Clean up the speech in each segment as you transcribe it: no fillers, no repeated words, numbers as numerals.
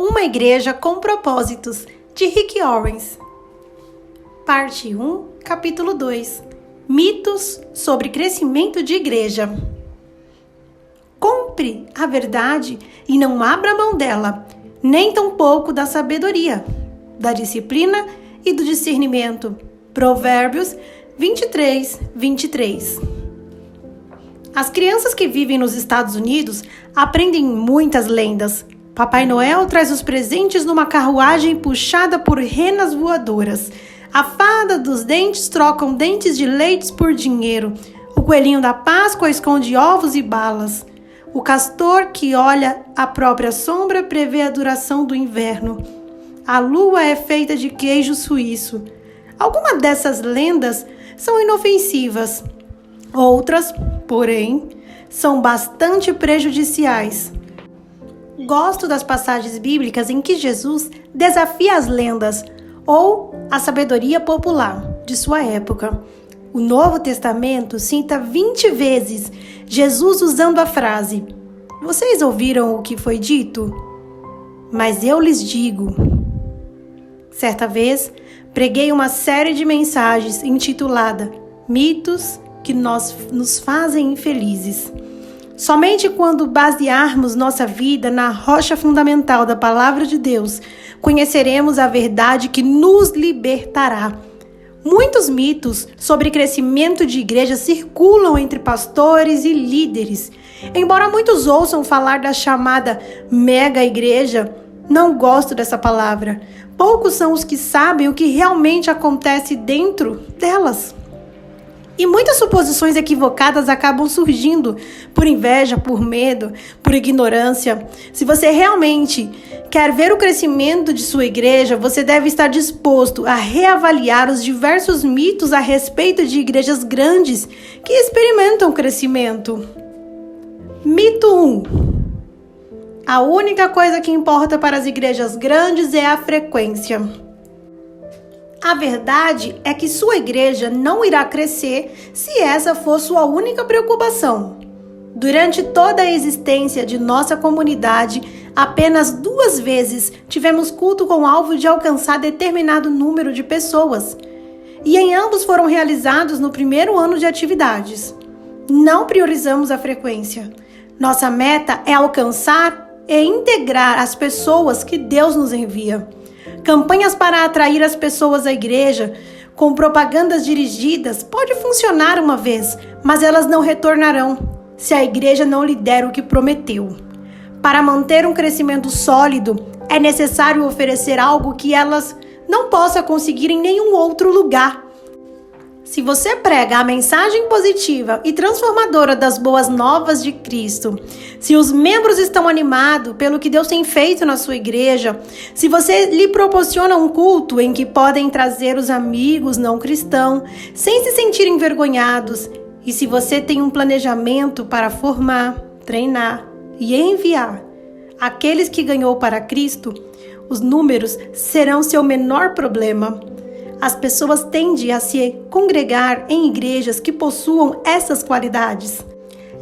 Uma igreja com propósitos, de Rick Owens. Parte 1, capítulo 2. Mitos sobre crescimento de igreja. Compre a verdade e não abra mão dela, nem tampouco da sabedoria, da disciplina e do discernimento. Provérbios 23:23. As crianças que vivem nos Estados Unidos aprendem muitas lendas. Papai Noel traz os presentes numa carruagem puxada por renas voadoras. A fada dos dentes trocam dentes de leite por dinheiro. O coelhinho da Páscoa esconde ovos e balas. O castor que olha a própria sombra prevê a duração do inverno. A lua é feita de queijo suíço. Algumas dessas lendas são inofensivas. Outras, porém, são bastante prejudiciais. Gosto das passagens bíblicas em que Jesus desafia as lendas ou a sabedoria popular de sua época. O Novo Testamento cita 20 vezes Jesus usando a frase: "Vocês ouviram o que foi dito? Mas eu lhes digo." Certa vez, preguei uma série de mensagens intitulada Mitos que nos fazem infelizes. Somente quando basearmos nossa vida na rocha fundamental da Palavra de Deus, conheceremos a verdade que nos libertará. Muitos mitos sobre crescimento de igreja circulam entre pastores e líderes. Embora muitos ouçam falar da chamada mega igreja, não gosto dessa palavra. Poucos são os que sabem o que realmente acontece dentro delas. E muitas suposições equivocadas acabam surgindo por inveja, por medo, por ignorância. Se você realmente quer ver o crescimento de sua igreja, você deve estar disposto a reavaliar os diversos mitos a respeito de igrejas grandes que experimentam crescimento. Mito 1. A única coisa que importa para as igrejas grandes é a frequência. A verdade é que sua igreja não irá crescer se essa for sua única preocupação. Durante toda a existência de nossa comunidade, apenas 2 vezes tivemos culto com o alvo de alcançar determinado número de pessoas. E em ambos foram realizados no primeiro ano de atividades. Não priorizamos a frequência. Nossa meta é alcançar e integrar as pessoas que Deus nos envia. Campanhas para atrair as pessoas à igreja, com propagandas dirigidas, pode funcionar uma vez, mas elas não retornarão se a igreja não lhe der o que prometeu. Para manter um crescimento sólido, é necessário oferecer algo que elas não possam conseguir em nenhum outro lugar. Se você prega a mensagem positiva e transformadora das boas novas de Cristo, se os membros estão animados pelo que Deus tem feito na sua igreja, se você lhe proporciona um culto em que podem trazer os amigos não cristãos, sem se sentir envergonhados, e se você tem um planejamento para formar, treinar e enviar aqueles que ganhou para Cristo, os números serão seu menor problema. As pessoas tendem a se congregar em igrejas que possuam essas qualidades.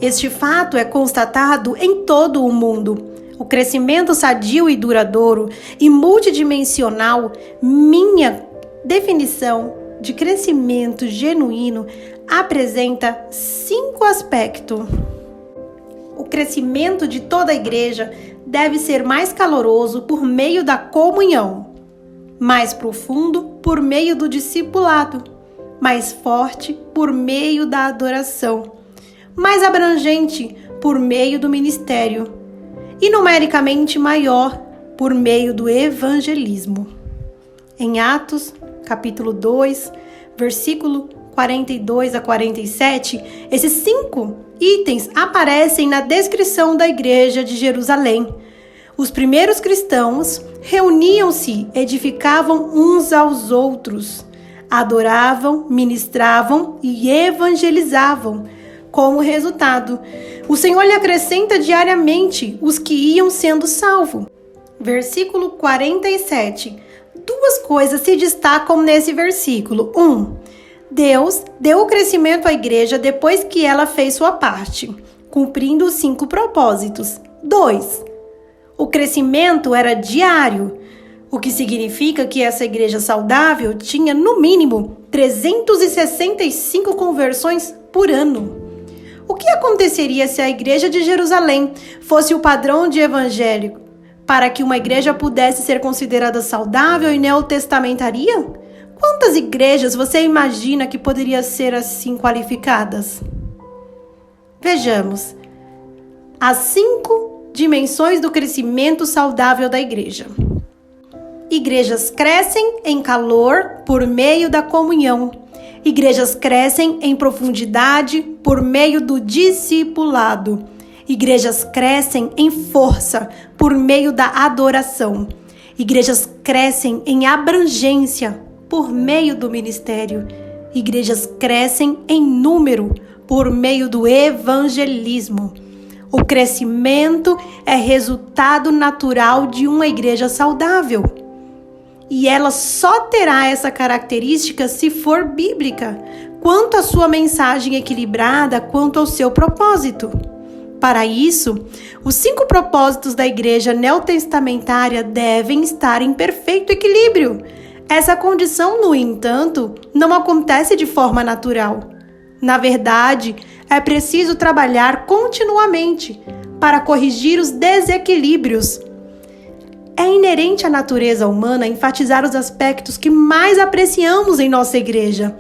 Este fato é constatado em todo o mundo. O crescimento sadio e duradouro e multidimensional, minha definição de crescimento genuíno, apresenta 5 aspectos. O crescimento de toda a igreja deve ser mais caloroso por meio da comunhão, mais profundo por meio do discipulado, mais forte por meio da adoração, mais abrangente por meio do ministério e numericamente maior por meio do evangelismo. Em Atos, capítulo 2, versículo 42 a 47, esses 5 itens aparecem na descrição da igreja de Jerusalém. Os primeiros cristãos reuniam-se, edificavam uns aos outros, adoravam, ministravam e evangelizavam. Como resultado, o Senhor lhe acrescenta diariamente os que iam sendo salvos. Versículo 47. 2 coisas se destacam nesse versículo. 1. Deus deu o crescimento à igreja depois que ela fez sua parte, cumprindo os 5 propósitos. 2. O crescimento era diário, o que significa que essa igreja saudável tinha, no mínimo, 365 conversões por ano. O que aconteceria se a igreja de Jerusalém fosse o padrão de evangélico para que uma igreja pudesse ser considerada saudável e neotestamentária? Quantas igrejas você imagina que poderiam ser assim qualificadas? Vejamos. As 5 dimensões do crescimento saudável da igreja. Igrejas crescem em calor por meio da comunhão. Igrejas crescem em profundidade por meio do discipulado. Igrejas crescem em força por meio da adoração. Igrejas crescem em abrangência por meio do ministério. Igrejas crescem em número por meio do evangelismo. O crescimento é resultado natural de uma igreja saudável. E ela só terá essa característica se for bíblica, quanto à sua mensagem equilibrada, quanto ao seu propósito. Para isso, os 5 propósitos da igreja neotestamentária devem estar em perfeito equilíbrio. Essa condição, no entanto, não acontece de forma natural. Na verdade, é preciso trabalhar continuamente para corrigir os desequilíbrios. É inerente à natureza humana enfatizar os aspectos que mais apreciamos em nossa igreja.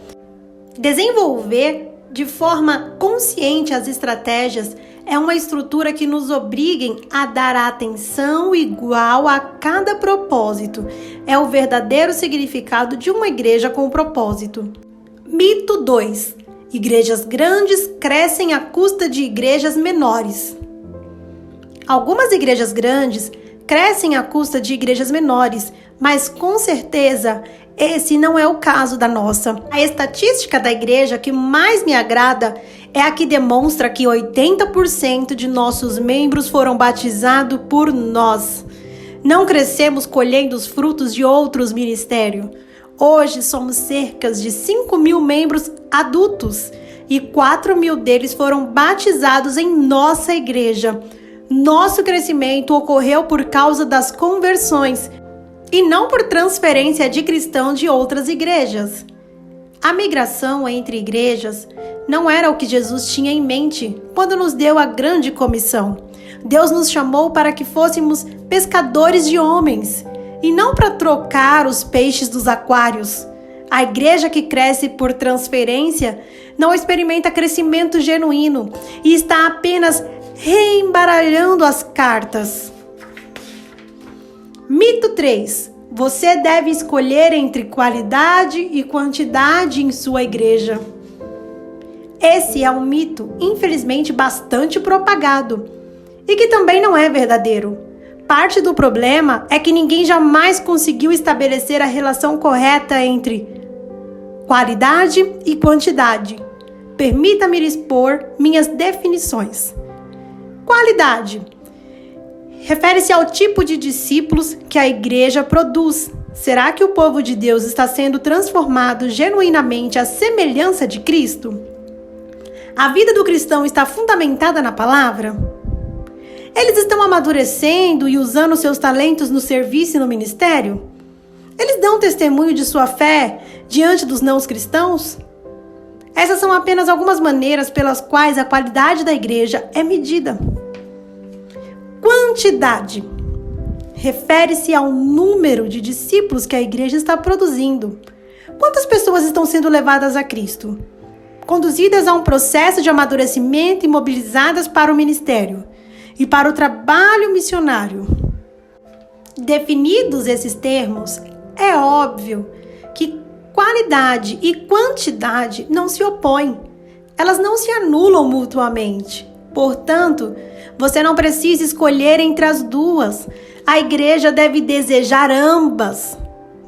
Desenvolver de forma consciente as estratégias é uma estrutura que nos obrigue a dar atenção igual a cada propósito. É o verdadeiro significado de uma igreja com propósito. Mito 2. Igrejas grandes crescem à custa de igrejas menores. Algumas igrejas grandes crescem à custa de igrejas menores, mas com certeza esse não é o caso da nossa. A estatística da igreja que mais me agrada é a que demonstra que 80% de nossos membros foram batizados por nós. Não crescemos colhendo os frutos de outros ministérios. Hoje somos cerca de 5.000 membros adultos e 4.000 deles foram batizados em nossa igreja. Nosso crescimento ocorreu por causa das conversões e não por transferência de cristãos de outras igrejas. A migração entre igrejas não era o que Jesus tinha em mente quando nos deu a grande comissão. Deus nos chamou para que fôssemos pescadores de homens e não para trocar os peixes dos aquários. A igreja que cresce por transferência não experimenta crescimento genuíno e está apenas reembaralhando as cartas. Mito 3. Você deve escolher entre qualidade e quantidade em sua igreja. Esse é um mito, infelizmente, bastante propagado e que também não é verdadeiro. Parte do problema é que ninguém jamais conseguiu estabelecer a relação correta entre qualidade e quantidade. Permita-me expor minhas definições. Qualidade refere-se ao tipo de discípulos que a igreja produz. Será que o povo de Deus está sendo transformado genuinamente à semelhança de Cristo? A vida do cristão está fundamentada na palavra? Eles estão amadurecendo e usando seus talentos no serviço e no ministério? Eles dão testemunho de sua fé diante dos não cristãos? Essas são apenas algumas maneiras pelas quais a qualidade da igreja é medida. Quantidade refere-se ao número de discípulos que a igreja está produzindo. Quantas pessoas estão sendo levadas a Cristo? Conduzidas a um processo de amadurecimento e mobilizadas para o ministério e para o trabalho missionário. Definidos esses termos, é óbvio que qualidade e quantidade não se opõem. Elas não se anulam mutuamente. Portanto, você não precisa escolher entre as duas. A igreja deve desejar ambas.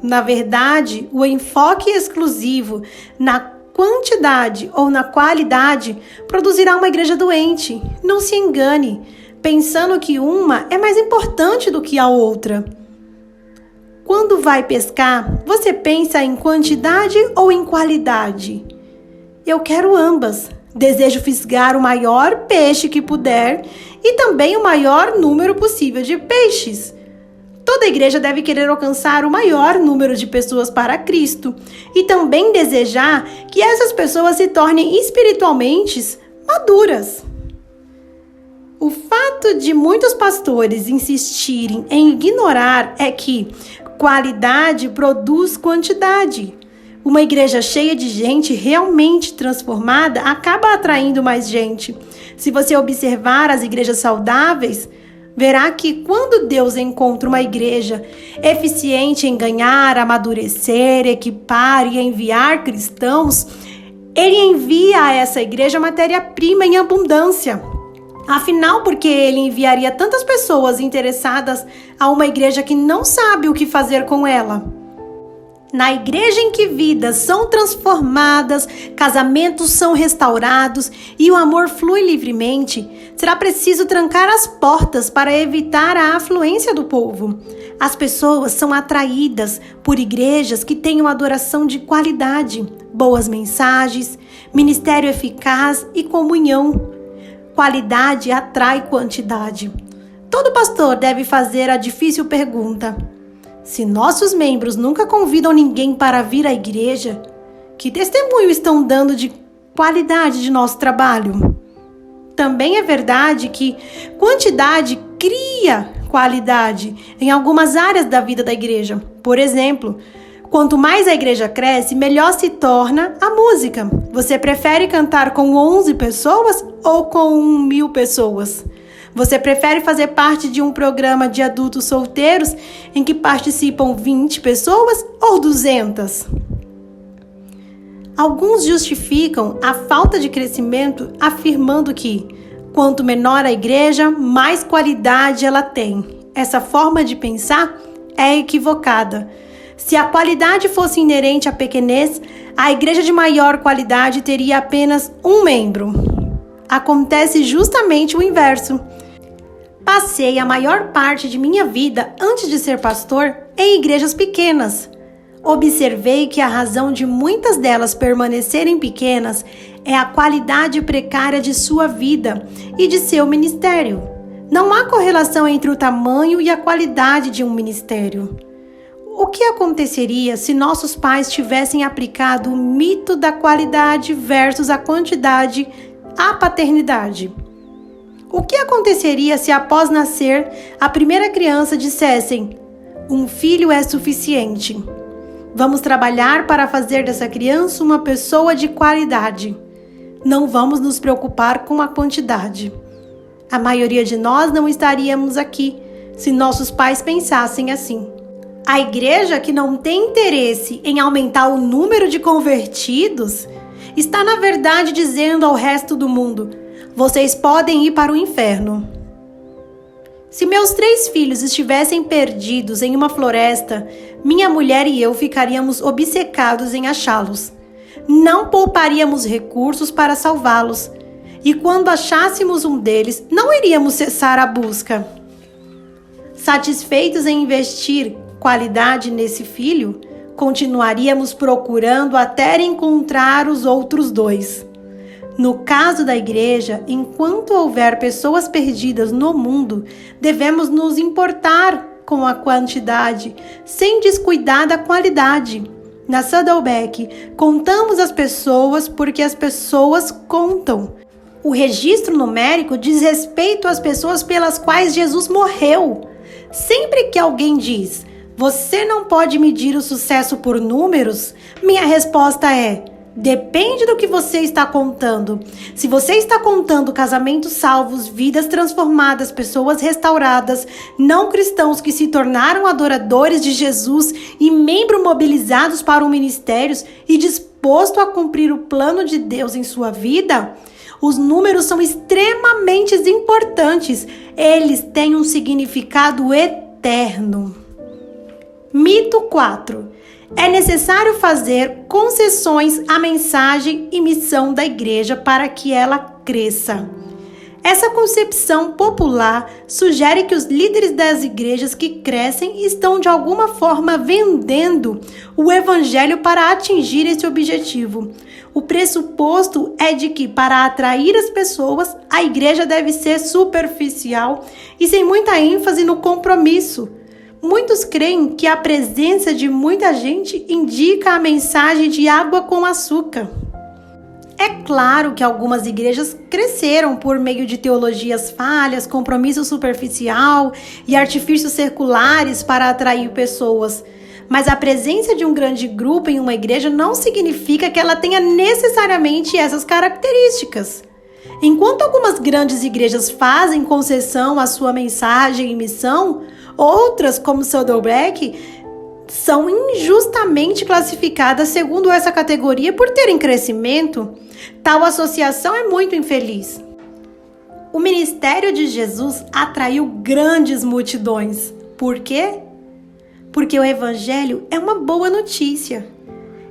Na verdade, o enfoque exclusivo na quantidade ou na qualidade produzirá uma igreja doente. Não se engane, pensando que uma é mais importante do que a outra. Quando vai pescar, você pensa em quantidade ou em qualidade? Eu quero ambas. Desejo fisgar o maior peixe que puder e também o maior número possível de peixes. Toda igreja deve querer alcançar o maior número de pessoas para Cristo e também desejar que essas pessoas se tornem espiritualmente maduras. O fato de muitos pastores insistirem em ignorar é que qualidade produz quantidade. Uma igreja cheia de gente realmente transformada acaba atraindo mais gente. Se você observar as igrejas saudáveis, verá que quando Deus encontra uma igreja eficiente em ganhar, amadurecer, equipar e enviar cristãos, Ele envia a essa igreja matéria-prima em abundância. Afinal, porque Ele enviaria tantas pessoas interessadas a uma igreja que não sabe o que fazer com ela? Na igreja em que vidas são transformadas, casamentos são restaurados e o amor flui livremente, será preciso trancar as portas para evitar a afluência do povo. As pessoas são atraídas por igrejas que tenham adoração de qualidade, boas mensagens, ministério eficaz e comunhão. Qualidade atrai quantidade. Todo pastor deve fazer a difícil pergunta: se nossos membros nunca convidam ninguém para vir à igreja, que testemunho estão dando de qualidade de nosso trabalho? Também é verdade que quantidade cria qualidade em algumas áreas da vida da igreja. Por exemplo, quanto mais a igreja cresce, melhor se torna a música. Você prefere cantar com 11 pessoas ou com 1.000 pessoas? Você prefere fazer parte de um programa de adultos solteiros em que participam 20 pessoas ou 200? Alguns justificam a falta de crescimento afirmando que, quanto menor a igreja, mais qualidade ela tem. Essa forma de pensar é equivocada. Se a qualidade fosse inerente à pequenez, a igreja de maior qualidade teria apenas um membro. Acontece justamente o inverso. Passei a maior parte de minha vida, antes de ser pastor, em igrejas pequenas. Observei que a razão de muitas delas permanecerem pequenas é a qualidade precária de sua vida e de seu ministério. Não há correlação entre o tamanho e a qualidade de um ministério. O que aconteceria se nossos pais tivessem aplicado o mito da qualidade versus a quantidade à paternidade? O que aconteceria se após nascer, a primeira criança dissessem: um filho é suficiente. Vamos trabalhar para fazer dessa criança uma pessoa de qualidade. Não vamos nos preocupar com a quantidade. A maioria de nós não estaríamos aqui se nossos pais pensassem assim. A igreja que não tem interesse em aumentar o número de convertidos está, na verdade, dizendo ao resto do mundo: vocês podem ir para o inferno. Se meus 3 filhos estivessem perdidos em uma floresta, minha mulher e eu ficaríamos obcecados em achá-los. Não pouparíamos recursos para salvá-los. E quando achássemos um deles, não iríamos cessar a busca. Satisfeitos em investir qualidade nesse filho, continuaríamos procurando até encontrar os outros 2. No caso da igreja, enquanto houver pessoas perdidas no mundo, devemos nos importar com a quantidade, sem descuidar da qualidade. Na Saddleback, contamos as pessoas porque as pessoas contam. O registro numérico diz respeito às pessoas pelas quais Jesus morreu. Sempre que alguém diz: você não pode medir o sucesso por números, minha resposta é: depende do que você está contando. Se você está contando casamentos salvos, vidas transformadas, pessoas restauradas, não cristãos que se tornaram adoradores de Jesus e membros mobilizados para o ministério e disposto a cumprir o plano de Deus em sua vida, os números são extremamente importantes. Eles têm um significado eterno. Mito 4. É necessário fazer concessões à mensagem e missão da igreja para que ela cresça. Essa concepção popular sugere que os líderes das igrejas que crescem estão de alguma forma vendendo o evangelho para atingir esse objetivo. O pressuposto é de que, para atrair as pessoas, a igreja deve ser superficial e sem muita ênfase no compromisso. Muitos creem que a presença de muita gente indica a mensagem de água com açúcar. É claro que algumas igrejas cresceram por meio de teologias falhas, compromisso superficial e artifícios seculares para atrair pessoas. Mas a presença de um grande grupo em uma igreja não significa que ela tenha necessariamente essas características. Enquanto algumas grandes igrejas fazem concessão à sua mensagem e missão, outras, como Saddleback, são injustamente classificadas segundo essa categoria por terem crescimento. Tal associação é muito infeliz. O ministério de Jesus atraiu grandes multidões. Por quê? Porque o evangelho é uma boa notícia.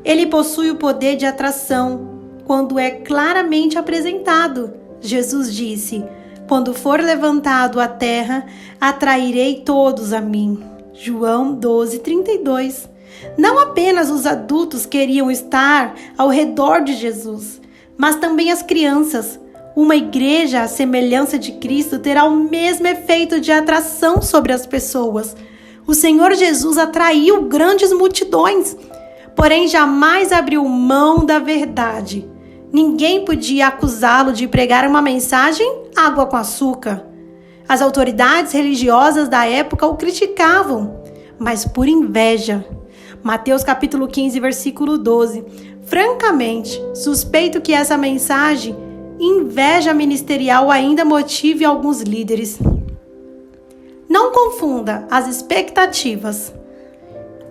Ele possui o poder de atração quando é claramente apresentado. Jesus disse: "Quando for levantado à terra, atrairei todos a mim." João 12:32. Não apenas os adultos queriam estar ao redor de Jesus, mas também as crianças. Uma igreja à semelhança de Cristo terá o mesmo efeito de atração sobre as pessoas. O Senhor Jesus atraiu grandes multidões, porém jamais abriu mão da verdade. Ninguém podia acusá-lo de pregar uma mensagem água com açúcar. As autoridades religiosas da época o criticavam, mas por inveja. Mateus capítulo 15, versículo 12. Francamente, suspeito que essa mensagem, inveja ministerial, ainda motive alguns líderes. Não confunda as expectativas.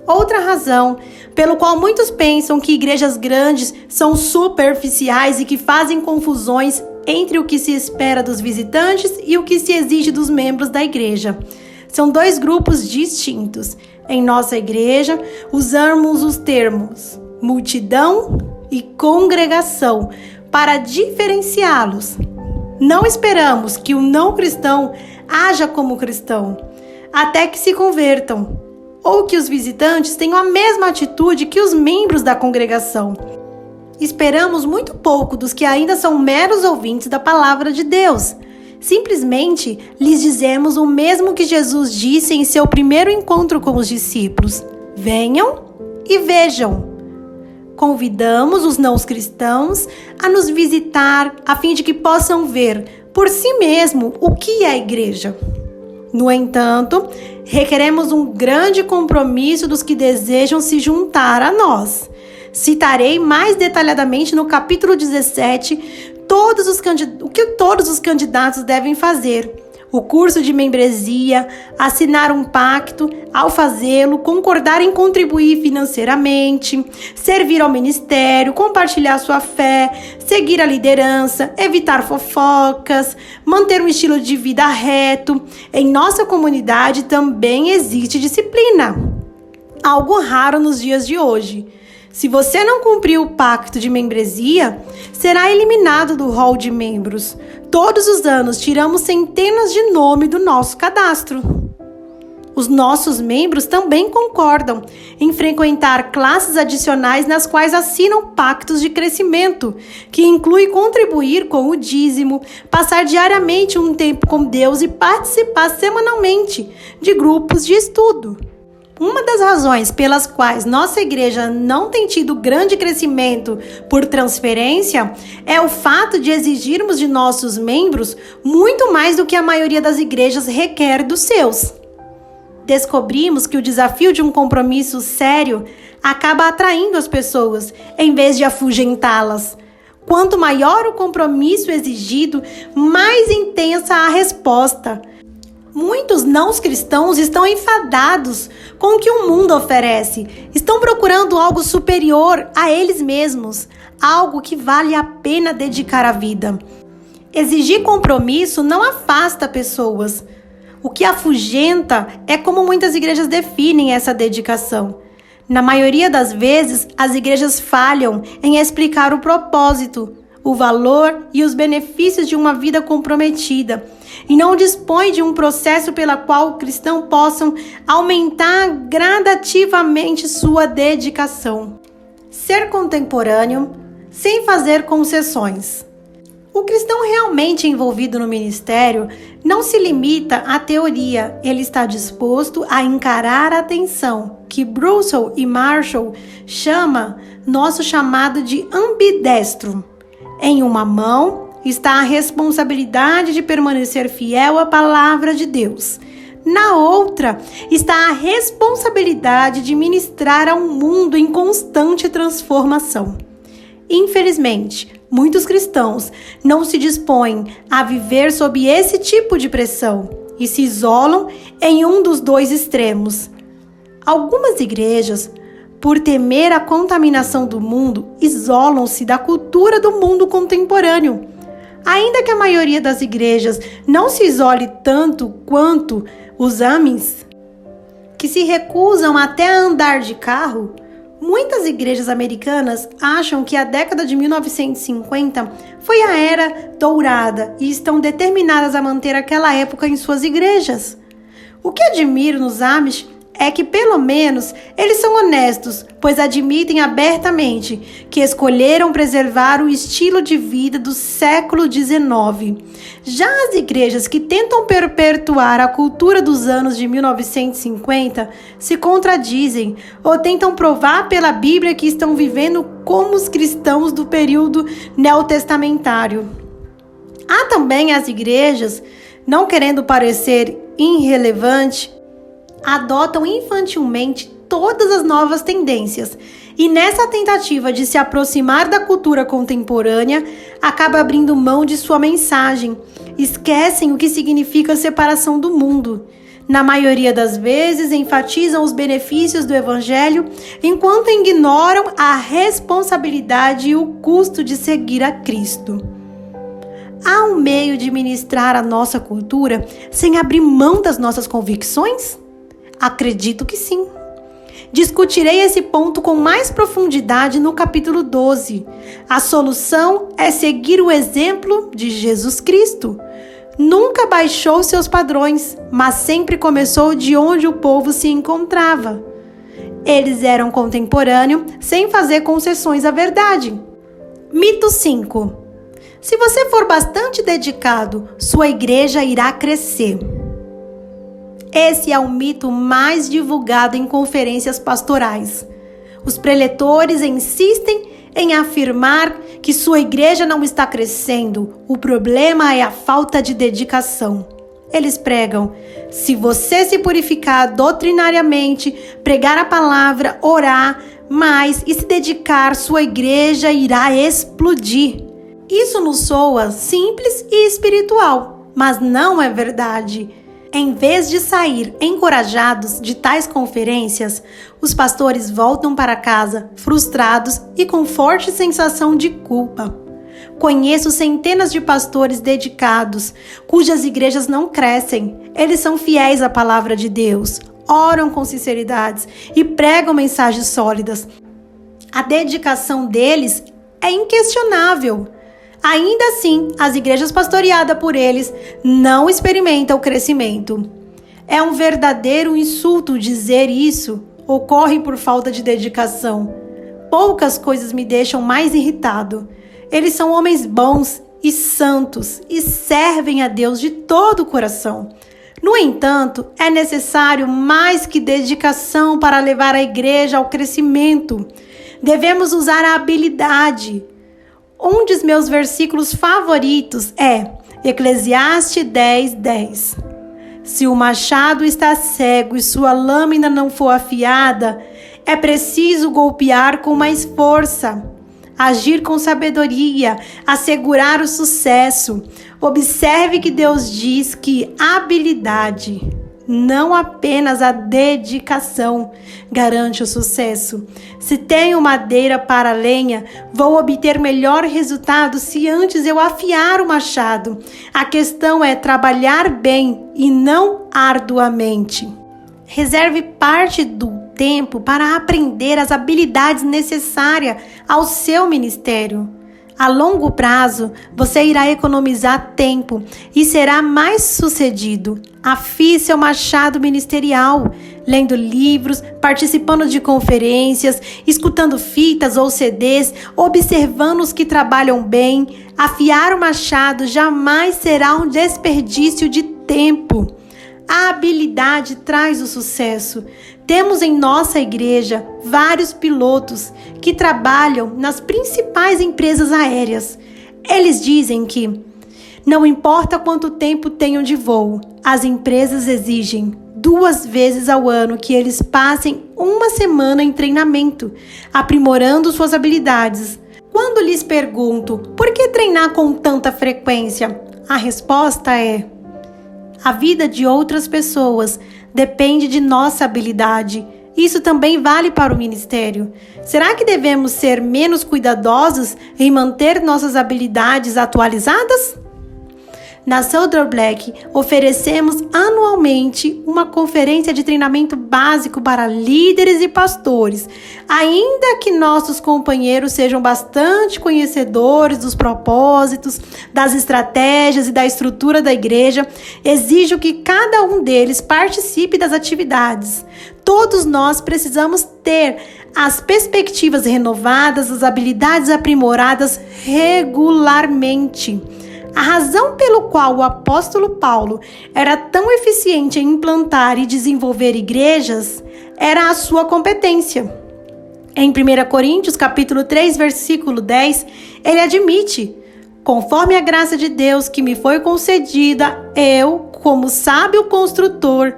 Outra razão pelo qual muitos pensam que igrejas grandes são superficiais e que fazem confusões entre o que se espera dos visitantes e o que se exige dos membros da igreja. São dois grupos distintos. Em nossa igreja, usamos os termos multidão e congregação para diferenciá-los. Não esperamos que o não cristão haja como cristão, até que se convertam, ou que os visitantes tenham a mesma atitude que os membros da congregação. Esperamos muito pouco dos que ainda são meros ouvintes da palavra de Deus. Simplesmente lhes dizemos o mesmo que Jesus disse em seu primeiro encontro com os discípulos: venham e vejam. Convidamos os não cristãos a nos visitar a fim de que possam ver por si mesmo o que é a igreja. No entanto, requeremos um grande compromisso dos que desejam se juntar a nós. Citarei mais detalhadamente no capítulo 17 o que todos os candidatos devem fazer. O curso de membresia, assinar um pacto, ao fazê-lo, concordar em contribuir financeiramente, servir ao ministério, compartilhar sua fé, seguir a liderança, evitar fofocas, manter um estilo de vida reto. Em nossa comunidade também existe disciplina, algo raro nos dias de hoje. Se você não cumprir o pacto de membresia, será eliminado do hall de membros. Todos os anos tiramos centenas de nomes do nosso cadastro. Os nossos membros também concordam em frequentar classes adicionais nas quais assinam pactos de crescimento, que inclui contribuir com o dízimo, passar diariamente um tempo com Deus e participar semanalmente de grupos de estudo. Uma das razões pelas quais nossa igreja não tem tido grande crescimento por transferência é o fato de exigirmos de nossos membros muito mais do que a maioria das igrejas requer dos seus. Descobrimos que o desafio de um compromisso sério acaba atraindo as pessoas, em vez de afugentá-las. Quanto maior o compromisso exigido, mais intensa a resposta. Muitos não cristãos estão enfadados com o que o mundo oferece. Estão procurando algo superior a eles mesmos, algo que vale a pena dedicar a vida. Exigir compromisso não afasta pessoas. O que afugenta é como muitas igrejas definem essa dedicação. Na maioria das vezes, as igrejas falham em explicar o propósito, o valor e os benefícios de uma vida comprometida e não dispõe de um processo pela qual o cristão possa aumentar gradativamente sua dedicação. Ser contemporâneo sem fazer concessões. O cristão realmente envolvido no ministério não se limita à teoria, ele está disposto a encarar a tensão, que Russell e Marshall chama nosso chamado de ambidestro. Em uma mão está a responsabilidade de permanecer fiel à palavra de Deus. Na outra está a responsabilidade de ministrar a um mundo em constante transformação. Infelizmente, muitos cristãos não se dispõem a viver sob esse tipo de pressão e se isolam em um dos dois extremos. Algumas igrejas, por temer a contaminação do mundo, isolam-se da cultura do mundo contemporâneo. Ainda que a maioria das igrejas não se isole tanto quanto os AMEs, que se recusam até a andar de carro, muitas igrejas americanas acham que a década de 1950 foi a era dourada e estão determinadas a manter aquela época em suas igrejas. O que admiro nos Amish é que, pelo menos, eles são honestos, pois admitem abertamente que escolheram preservar o estilo de vida do século XIX. Já as igrejas que tentam perpetuar a cultura dos anos de 1950 se contradizem ou tentam provar pela Bíblia que estão vivendo como os cristãos do período neotestamentário. Há também as igrejas, não querendo parecer irrelevante, adotam infantilmente todas as novas tendências e nessa tentativa de se aproximar da cultura contemporânea, acaba abrindo mão de sua mensagem, esquecem o que significa separação do mundo. Na maioria das vezes, enfatizam os benefícios do Evangelho, enquanto ignoram a responsabilidade e o custo de seguir a Cristo. Há um meio de ministrar a nossa cultura sem abrir mão das nossas convicções? Acredito que sim. Discutirei esse ponto com mais profundidade no capítulo 12. A solução é seguir o exemplo de Jesus Cristo. Nunca baixou seus padrões, mas sempre começou de onde o povo se encontrava. Eles eram contemporâneos sem fazer concessões à verdade. Mito 5. Se você for bastante dedicado, sua igreja irá crescer. Esse é o mito mais divulgado em conferências pastorais. Os preletores insistem em afirmar que sua igreja não está crescendo. O problema é a falta de dedicação. Eles pregam: se você se purificar doutrinariamente, pregar a palavra, orar mais e se dedicar, sua igreja irá explodir. Isso nos soa simples e espiritual, mas não é verdade. Em vez de sair encorajados de tais conferências, os pastores voltam para casa frustrados e com forte sensação de culpa. Conheço centenas de pastores dedicados, cujas igrejas não crescem. Eles são fiéis à palavra de Deus, oram com sinceridade e pregam mensagens sólidas. A dedicação deles é inquestionável. Ainda assim, as igrejas pastoreadas por eles não experimentam o crescimento. É um verdadeiro insulto dizer isso. Ocorre por falta de dedicação. Poucas coisas me deixam mais irritado. Eles são homens bons e santos e servem a Deus de todo o coração. No entanto, é necessário mais que dedicação para levar a igreja ao crescimento. Devemos usar a habilidade. Um dos meus versículos favoritos é Eclesiastes 10:10. Se o machado está cego e sua lâmina não for afiada, é preciso golpear com mais força, agir com sabedoria, assegurar o sucesso. Observe que Deus diz que habilidade, não apenas a dedicação, garante o sucesso. Se tenho madeira para lenha, vou obter melhor resultado se antes eu afiar o machado. A questão é trabalhar bem e não arduamente. Reserve parte do tempo para aprender as habilidades necessárias ao seu ministério. A longo prazo, você irá economizar tempo e será mais sucedido. Afie seu machado ministerial, lendo livros, participando de conferências, escutando fitas ou CDs, observando os que trabalham bem. Afiar o machado jamais será um desperdício de tempo. A habilidade traz o sucesso. Temos em nossa igreja vários pilotos que trabalham nas principais empresas aéreas. Eles dizem que não importa quanto tempo tenham de voo, as empresas exigem 2 vezes ao ano que eles passem 1 semana em treinamento, aprimorando suas habilidades. Quando lhes pergunto por que treinar com tanta frequência, a resposta é: a vida de outras pessoas depende de nossa habilidade. Isso também vale para o ministério. Será que devemos ser menos cuidadosos em manter nossas habilidades atualizadas? Na Southern Black, oferecemos anualmente uma conferência de treinamento básico para líderes e pastores. Ainda que nossos companheiros sejam bastante conhecedores dos propósitos, das estratégias e da estrutura da igreja, exijo que cada um deles participe das atividades. Todos nós precisamos ter as perspectivas renovadas, as habilidades aprimoradas regularmente. A razão pelo qual o apóstolo Paulo era tão eficiente em implantar e desenvolver igrejas era a sua competência. Em 1 Coríntios, capítulo 3, versículo 10, ele admite: conforme a graça de Deus que me foi concedida, eu, como sábio construtor,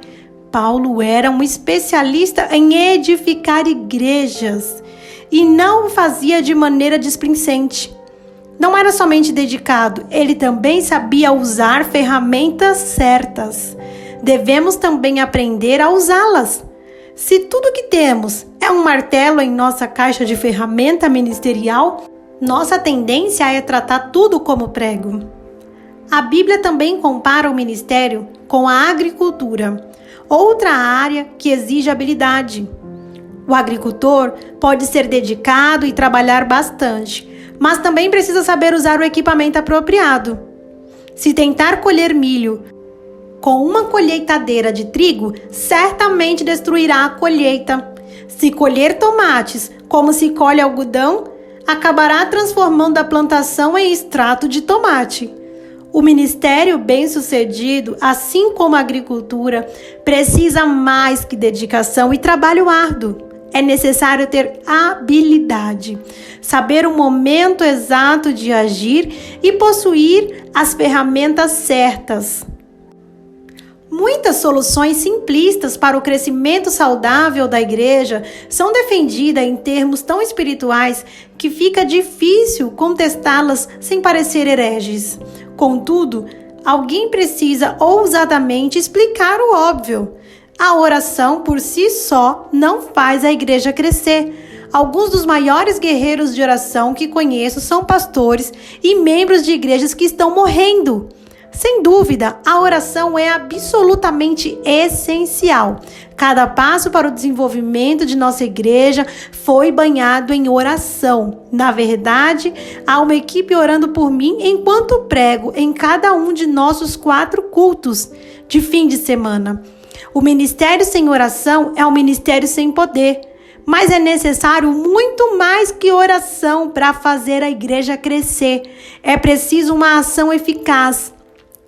Paulo era um especialista em edificar igrejas e não o fazia de maneira displicente. Não era somente dedicado, ele também sabia usar ferramentas certas. Devemos também aprender a usá-las. Se tudo que temos é um martelo em nossa caixa de ferramenta ministerial, nossa tendência é tratar tudo como prego. A Bíblia também compara o ministério com a agricultura, outra área que exige habilidade. O agricultor pode ser dedicado e trabalhar bastante, mas também precisa saber usar o equipamento apropriado. Se tentar colher milho com uma colheitadeira de trigo, certamente destruirá a colheita. Se colher tomates como se colhe algodão, acabará transformando a plantação em extrato de tomate. O ministério bem-sucedido, assim como a agricultura, precisa mais que dedicação e trabalho árduo. É necessário ter habilidade, saber o momento exato de agir e possuir as ferramentas certas. Muitas soluções simplistas para o crescimento saudável da igreja são defendidas em termos tão espirituais que fica difícil contestá-las sem parecer hereges. Contudo, alguém precisa ousadamente explicar o óbvio. A oração por si só não faz a igreja crescer. Alguns dos maiores guerreiros de oração que conheço são pastores e membros de igrejas que estão morrendo. Sem dúvida, a oração é absolutamente essencial. Cada passo para o desenvolvimento de nossa igreja foi banhado em oração. Na verdade, há uma equipe orando por mim enquanto prego em cada um de nossos 4 cultos de fim de semana. O ministério sem oração é um ministério sem poder, mas é necessário muito mais que oração para fazer a igreja crescer. É preciso uma ação eficaz.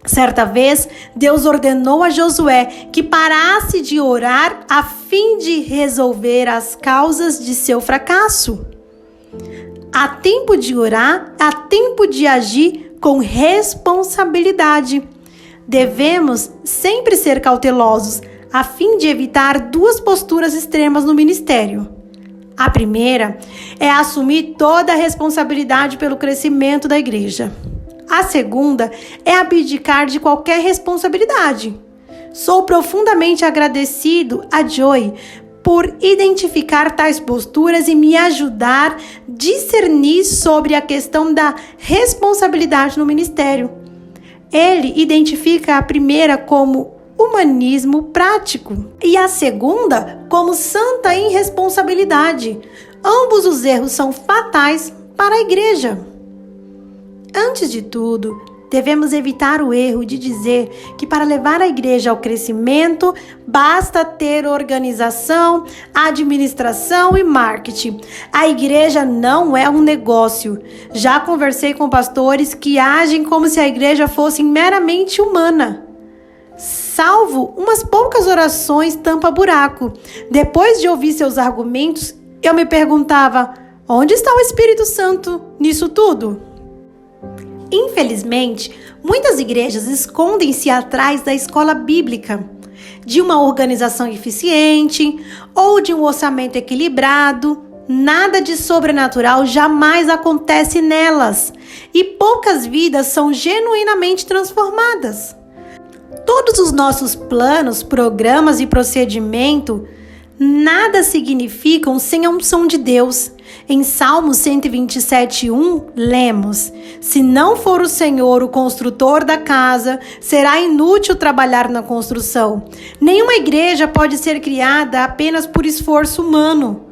Certa vez, Deus ordenou a Josué que parasse de orar a fim de resolver as causas de seu fracasso. Há tempo de orar, há tempo de agir com responsabilidade. Devemos sempre ser cautelosos, a fim de evitar 2 posturas extremas no ministério. A primeira é assumir toda a responsabilidade pelo crescimento da igreja. A segunda é abdicar de qualquer responsabilidade. Sou profundamente agradecido a Joey por identificar tais posturas e me ajudar a discernir sobre a questão da responsabilidade no ministério. Ele identifica a primeira como humanismo prático e a segunda como santa irresponsabilidade. Ambos os erros são fatais para a igreja. Antes de tudo, devemos evitar o erro de dizer que para levar a igreja ao crescimento, basta ter organização, administração e marketing. A igreja não é um negócio. Já conversei com pastores que agem como se a igreja fosse meramente humana. Salvo umas poucas orações tampa-buraco. Depois de ouvir seus argumentos, eu me perguntava: onde está o Espírito Santo nisso tudo? Infelizmente, muitas igrejas escondem-se atrás da escola bíblica, de uma organização eficiente ou de um orçamento equilibrado. Nada de sobrenatural jamais acontece nelas e poucas vidas são genuinamente transformadas. Todos os nossos planos, programas e procedimento nada significam sem a unção de Deus. Em Salmos 127:1, lemos: se não for o Senhor o construtor da casa, será inútil trabalhar na construção. Nenhuma igreja pode ser criada apenas por esforço humano.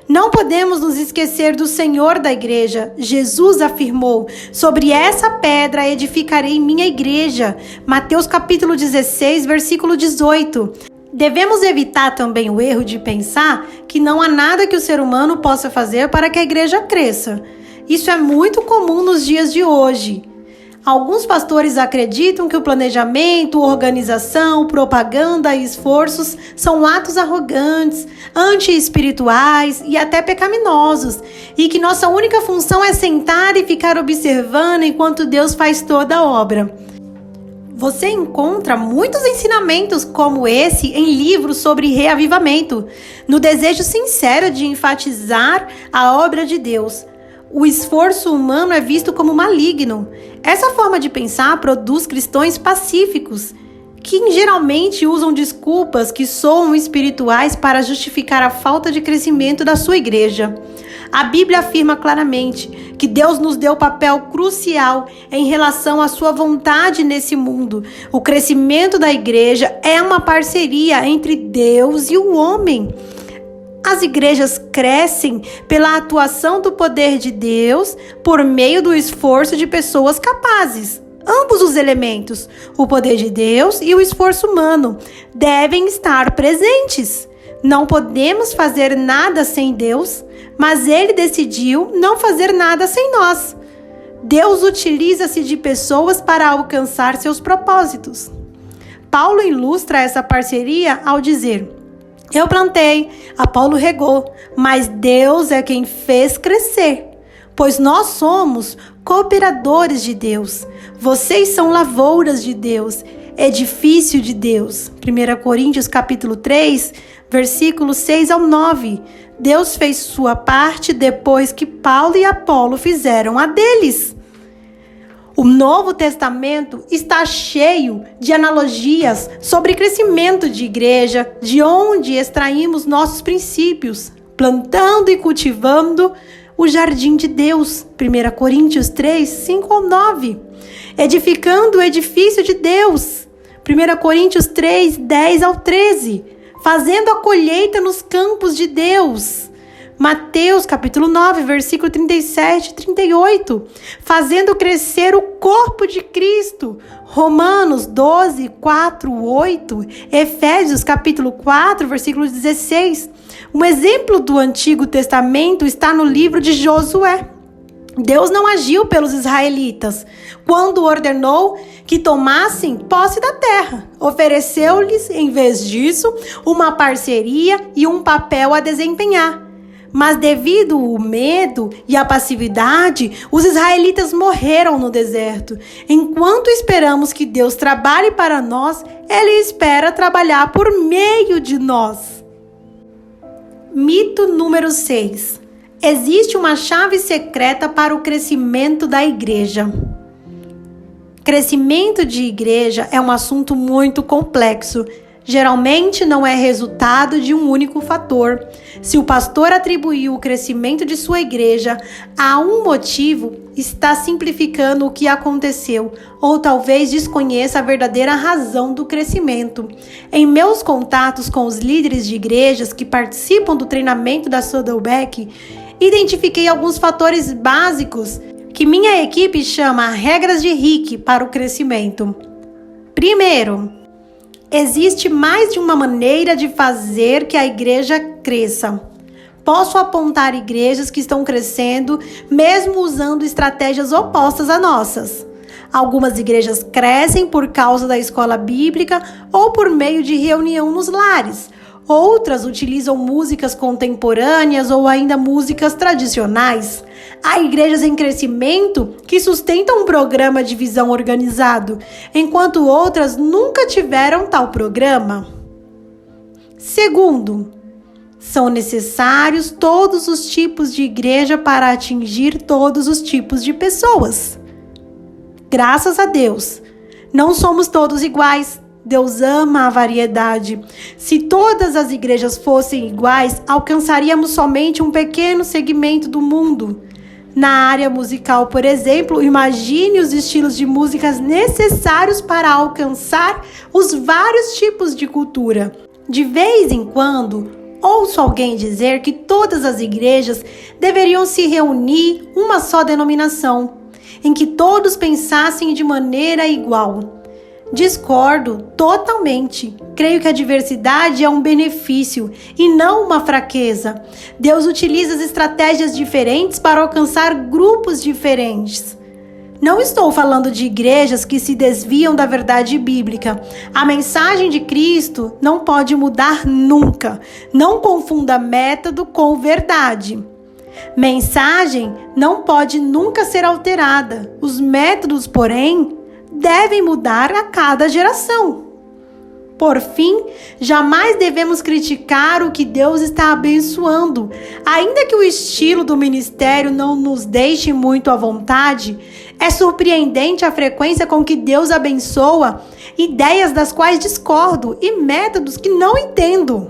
Não podemos nos esquecer do Senhor da igreja. Jesus afirmou: sobre essa pedra edificarei minha igreja. Mateus capítulo 16, versículo 18. Devemos evitar também o erro de pensar que não há nada que o ser humano possa fazer para que a igreja cresça. Isso é muito comum nos dias de hoje. Alguns pastores acreditam que o planejamento, organização, propaganda e esforços são atos arrogantes, anti-espirituais e até pecaminosos, e que nossa única função é sentar e ficar observando enquanto Deus faz toda a obra. Você encontra muitos ensinamentos como esse em livros sobre reavivamento, no desejo sincero de enfatizar a obra de Deus. O esforço humano é visto como maligno. Essa forma de pensar produz cristãos pacíficos, que geralmente usam desculpas que soam espirituais para justificar a falta de crescimento da sua igreja. A Bíblia afirma claramente que Deus nos deu papel crucial em relação à sua vontade nesse mundo. O crescimento da igreja é uma parceria entre Deus e o homem. As igrejas crescem pela atuação do poder de Deus por meio do esforço de pessoas capazes. Ambos os elementos, o poder de Deus e o esforço humano, devem estar presentes. Não podemos fazer nada sem Deus, mas Ele decidiu não fazer nada sem nós. Deus utiliza-se de pessoas para alcançar seus propósitos. Paulo ilustra essa parceria ao dizer: eu plantei, Apolo regou, mas Deus é quem fez crescer. Pois nós somos cooperadores de Deus. Vocês são lavouras de Deus, edifício de Deus. 1 Coríntios capítulo 3, versículos 6 ao 9. Deus fez sua parte depois que Paulo e Apolo fizeram a deles. O Novo Testamento está cheio de analogias sobre crescimento de igreja, de onde extraímos nossos princípios, plantando e cultivando o jardim de Deus. 1 Coríntios 3, 5 ao 9. Edificando o edifício de Deus. 1 Coríntios 3, 10 ao 13. Fazendo a colheita nos campos de Deus. Mateus capítulo 9, versículo 37 e 38. Fazendo crescer o corpo de Cristo. Romanos 12, 4, 8. Efésios capítulo 4, versículo 16. Um exemplo do Antigo Testamento está no livro de Josué. Deus não agiu pelos israelitas quando ordenou que tomassem posse da terra. Ofereceu-lhes, em vez disso, uma parceria e um papel a desempenhar. Mas devido ao medo e à passividade, os israelitas morreram no deserto. Enquanto esperamos que Deus trabalhe para nós, Ele espera trabalhar por meio de nós. Mito número 6. Existe uma chave secreta para o crescimento da igreja. Crescimento de igreja é um assunto muito complexo. Geralmente não é resultado de um único fator. Se o pastor atribuiu o crescimento de sua igreja a um motivo, está simplificando o que aconteceu, ou talvez desconheça a verdadeira razão do crescimento. Em meus contatos com os líderes de igrejas que participam do treinamento da Saddleback, identifiquei alguns fatores básicos que minha equipe chama regras de Rick para o crescimento. Primeiro, existe mais de uma maneira de fazer que a igreja cresça. Posso apontar igrejas que estão crescendo, mesmo usando estratégias opostas às nossas. Algumas igrejas crescem por causa da escola bíblica ou por meio de reunião nos lares. Outras utilizam músicas contemporâneas ou ainda músicas tradicionais. Há igrejas em crescimento que sustentam um programa de visão organizado, enquanto outras nunca tiveram tal programa. Segundo, são necessários todos os tipos de igreja para atingir todos os tipos de pessoas. Graças a Deus, não somos todos iguais. Deus ama a variedade. Se todas as igrejas fossem iguais, alcançaríamos somente um pequeno segmento do mundo. Na área musical, por exemplo, imagine os estilos de músicas necessários para alcançar os vários tipos de cultura. De vez em quando, ouço alguém dizer que todas as igrejas deveriam se reunir uma só denominação, em que todos pensassem de maneira igual. Discordo totalmente. Creio que a diversidade é um benefício e não uma fraqueza. Deus utiliza as estratégias diferentes para alcançar grupos diferentes. Não estou falando de igrejas que se desviam da verdade bíblica. A mensagem de Cristo não pode mudar nunca. Não confunda método com verdade. Mensagem não pode nunca ser alterada. Os métodos, porém, devem mudar a cada geração. Por fim, jamais devemos criticar o que Deus está abençoando. Ainda que o estilo do ministério não nos deixe muito à vontade, é surpreendente a frequência com que Deus abençoa ideias das quais discordo e métodos que não entendo.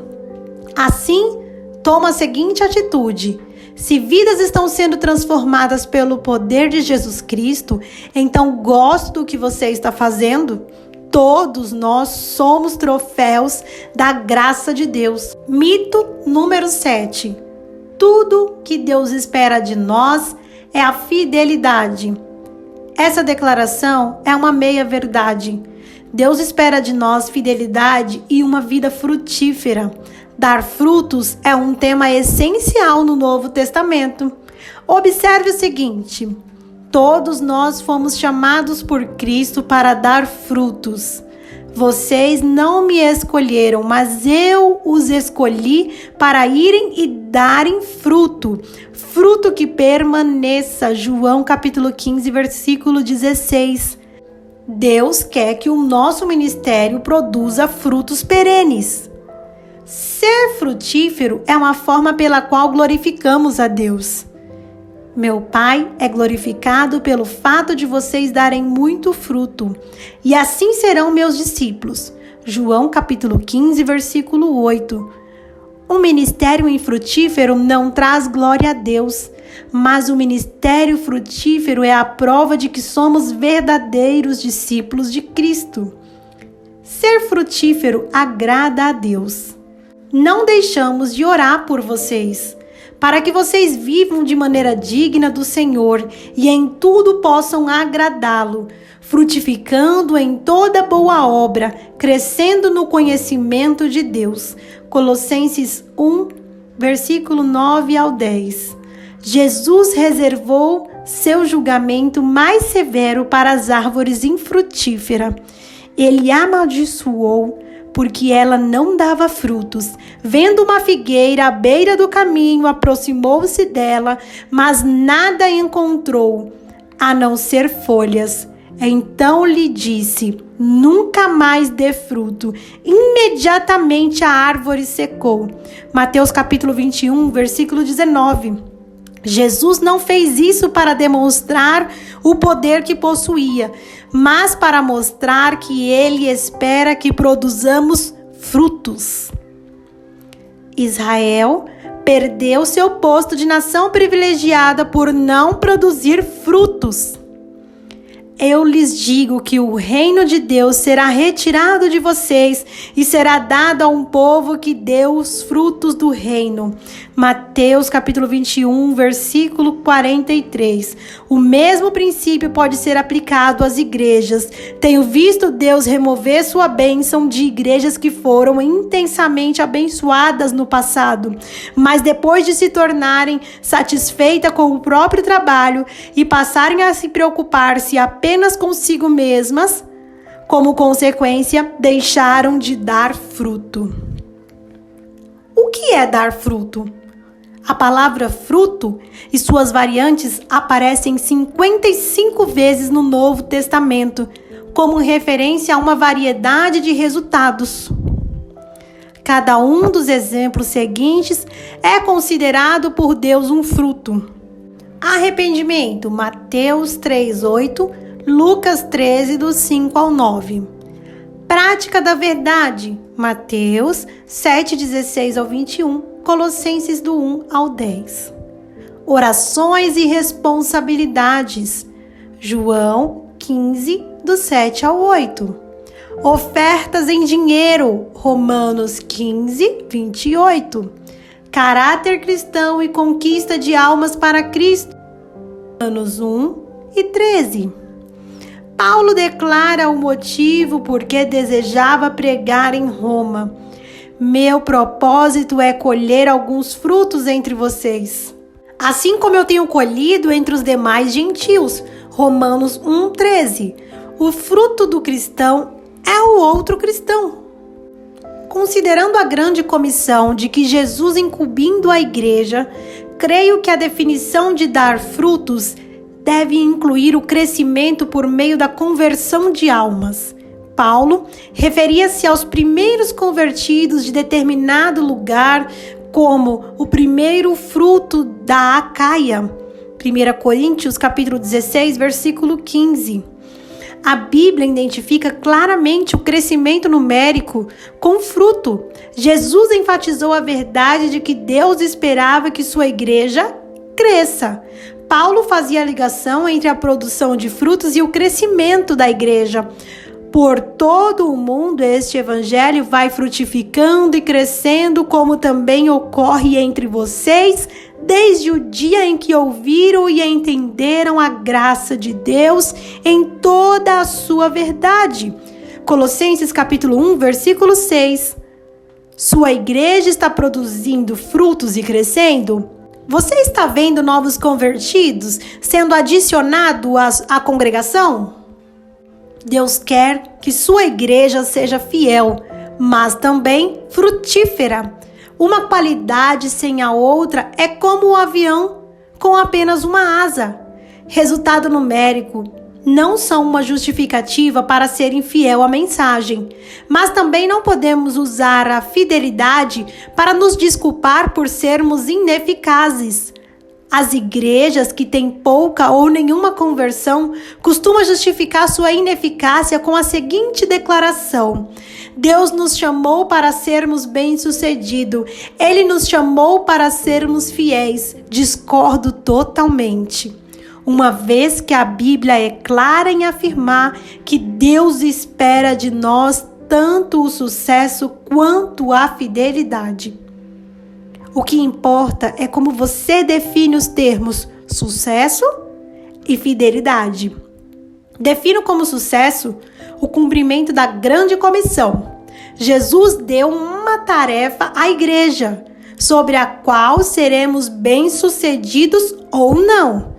Assim, toma a seguinte atitude: se vidas estão sendo transformadas pelo poder de Jesus Cristo, então gosto do que você está fazendo. Todos nós somos troféus da graça de Deus. Mito número 7. Tudo que Deus espera de nós é a fidelidade. Essa declaração é uma meia-verdade. Deus espera de nós fidelidade e uma vida frutífera. Dar frutos é um tema essencial no Novo Testamento. Observe o seguinte: todos nós fomos chamados por Cristo para dar frutos. Vocês não me escolheram, mas eu os escolhi para irem e darem fruto. Fruto que permaneça. João capítulo 15, versículo 16. Deus quer que o nosso ministério produza frutos perenes. Ser frutífero é uma forma pela qual glorificamos a Deus. Meu Pai é glorificado pelo fato de vocês darem muito fruto, e assim serão meus discípulos. João capítulo 15, versículo 8. Um ministério infrutífero não traz glória a Deus, mas o ministério frutífero é a prova de que somos verdadeiros discípulos de Cristo. Ser frutífero agrada a Deus. Não deixamos de orar por vocês, para que vocês vivam de maneira digna do Senhor e em tudo possam agradá-lo, frutificando em toda boa obra, crescendo no conhecimento de Deus. Colossenses 1, versículo 9 ao 10. Jesus reservou seu julgamento mais severo para as árvores infrutíferas. Ele amaldiçoou porque ela não dava frutos. Vendo uma figueira à beira do caminho, aproximou-se dela, mas nada encontrou, a não ser folhas. Então lhe disse: nunca mais dê fruto. Imediatamente a árvore secou. Mateus capítulo 21, versículo 19. Jesus não fez isso para demonstrar o poder que possuía, mas para mostrar que ele espera que produzamos frutos. Israel perdeu seu posto de nação privilegiada por não produzir frutos. Eu lhes digo que o reino de Deus será retirado de vocês e será dado a um povo que deu os frutos do reino. Mateus capítulo 21, versículo 43. O mesmo princípio pode ser aplicado às igrejas. Tenho visto Deus remover sua bênção de igrejas que foram intensamente abençoadas no passado, mas depois de se tornarem satisfeitas com o próprio trabalho e passarem a se preocupar-se apenas consigo mesmas, como consequência, deixaram de dar fruto. O que é dar fruto? A palavra fruto e suas variantes aparecem 55 vezes no Novo Testamento, como referência a uma variedade de resultados. Cada um dos exemplos seguintes é considerado por Deus um fruto. Arrependimento, Mateus 3:8, Lucas 13, do 5 ao 9. Prática da verdade, Mateus 7:16 ao 21, Colossenses do 1 ao 10. Orações e responsabilidades, João 15, do 7 ao 8. Ofertas em dinheiro, Romanos 15, 28. Caráter cristão e conquista de almas para Cristo, Romanos 1 e 13. Paulo declara o motivo por que desejava pregar em Roma. Meu propósito é colher alguns frutos entre vocês, assim como eu tenho colhido entre os demais gentios. Romanos 1:13. O fruto do cristão é o outro cristão. Considerando a grande comissão de que Jesus incumbindo a igreja, creio que a definição de dar frutos deve incluir o crescimento por meio da conversão de almas. Paulo referia-se aos primeiros convertidos de determinado lugar como o primeiro fruto da Acaia. 1 Coríntios capítulo 16, versículo 15. A Bíblia identifica claramente o crescimento numérico com fruto. Jesus enfatizou a verdade de que Deus esperava que sua igreja cresça. Paulo fazia a ligação entre a produção de frutos e o crescimento da igreja. Por todo o mundo, este evangelho vai frutificando e crescendo, como também ocorre entre vocês, desde o dia em que ouviram e entenderam a graça de Deus em toda a sua verdade. Colossenses capítulo 1, versículo 6. Sua igreja está produzindo frutos e crescendo? Você está vendo novos convertidos sendo adicionados à congregação? Deus quer que sua igreja seja fiel, mas também frutífera. Uma qualidade sem a outra é como um avião com apenas uma asa. Resultado numérico não são uma justificativa para ser infiel à mensagem, mas também não podemos usar a fidelidade para nos desculpar por sermos ineficazes. As igrejas que têm pouca ou nenhuma conversão costumam justificar sua ineficácia com a seguinte declaração: Deus nos chamou para sermos bem-sucedidos. Ele nos chamou para sermos fiéis. Discordo totalmente. Uma vez que a Bíblia é clara em afirmar que Deus espera de nós tanto o sucesso quanto a fidelidade. O que importa é como você define os termos sucesso e fidelidade. Defino como sucesso o cumprimento da grande comissão. Jesus deu uma tarefa à igreja, sobre a qual seremos bem-sucedidos ou não.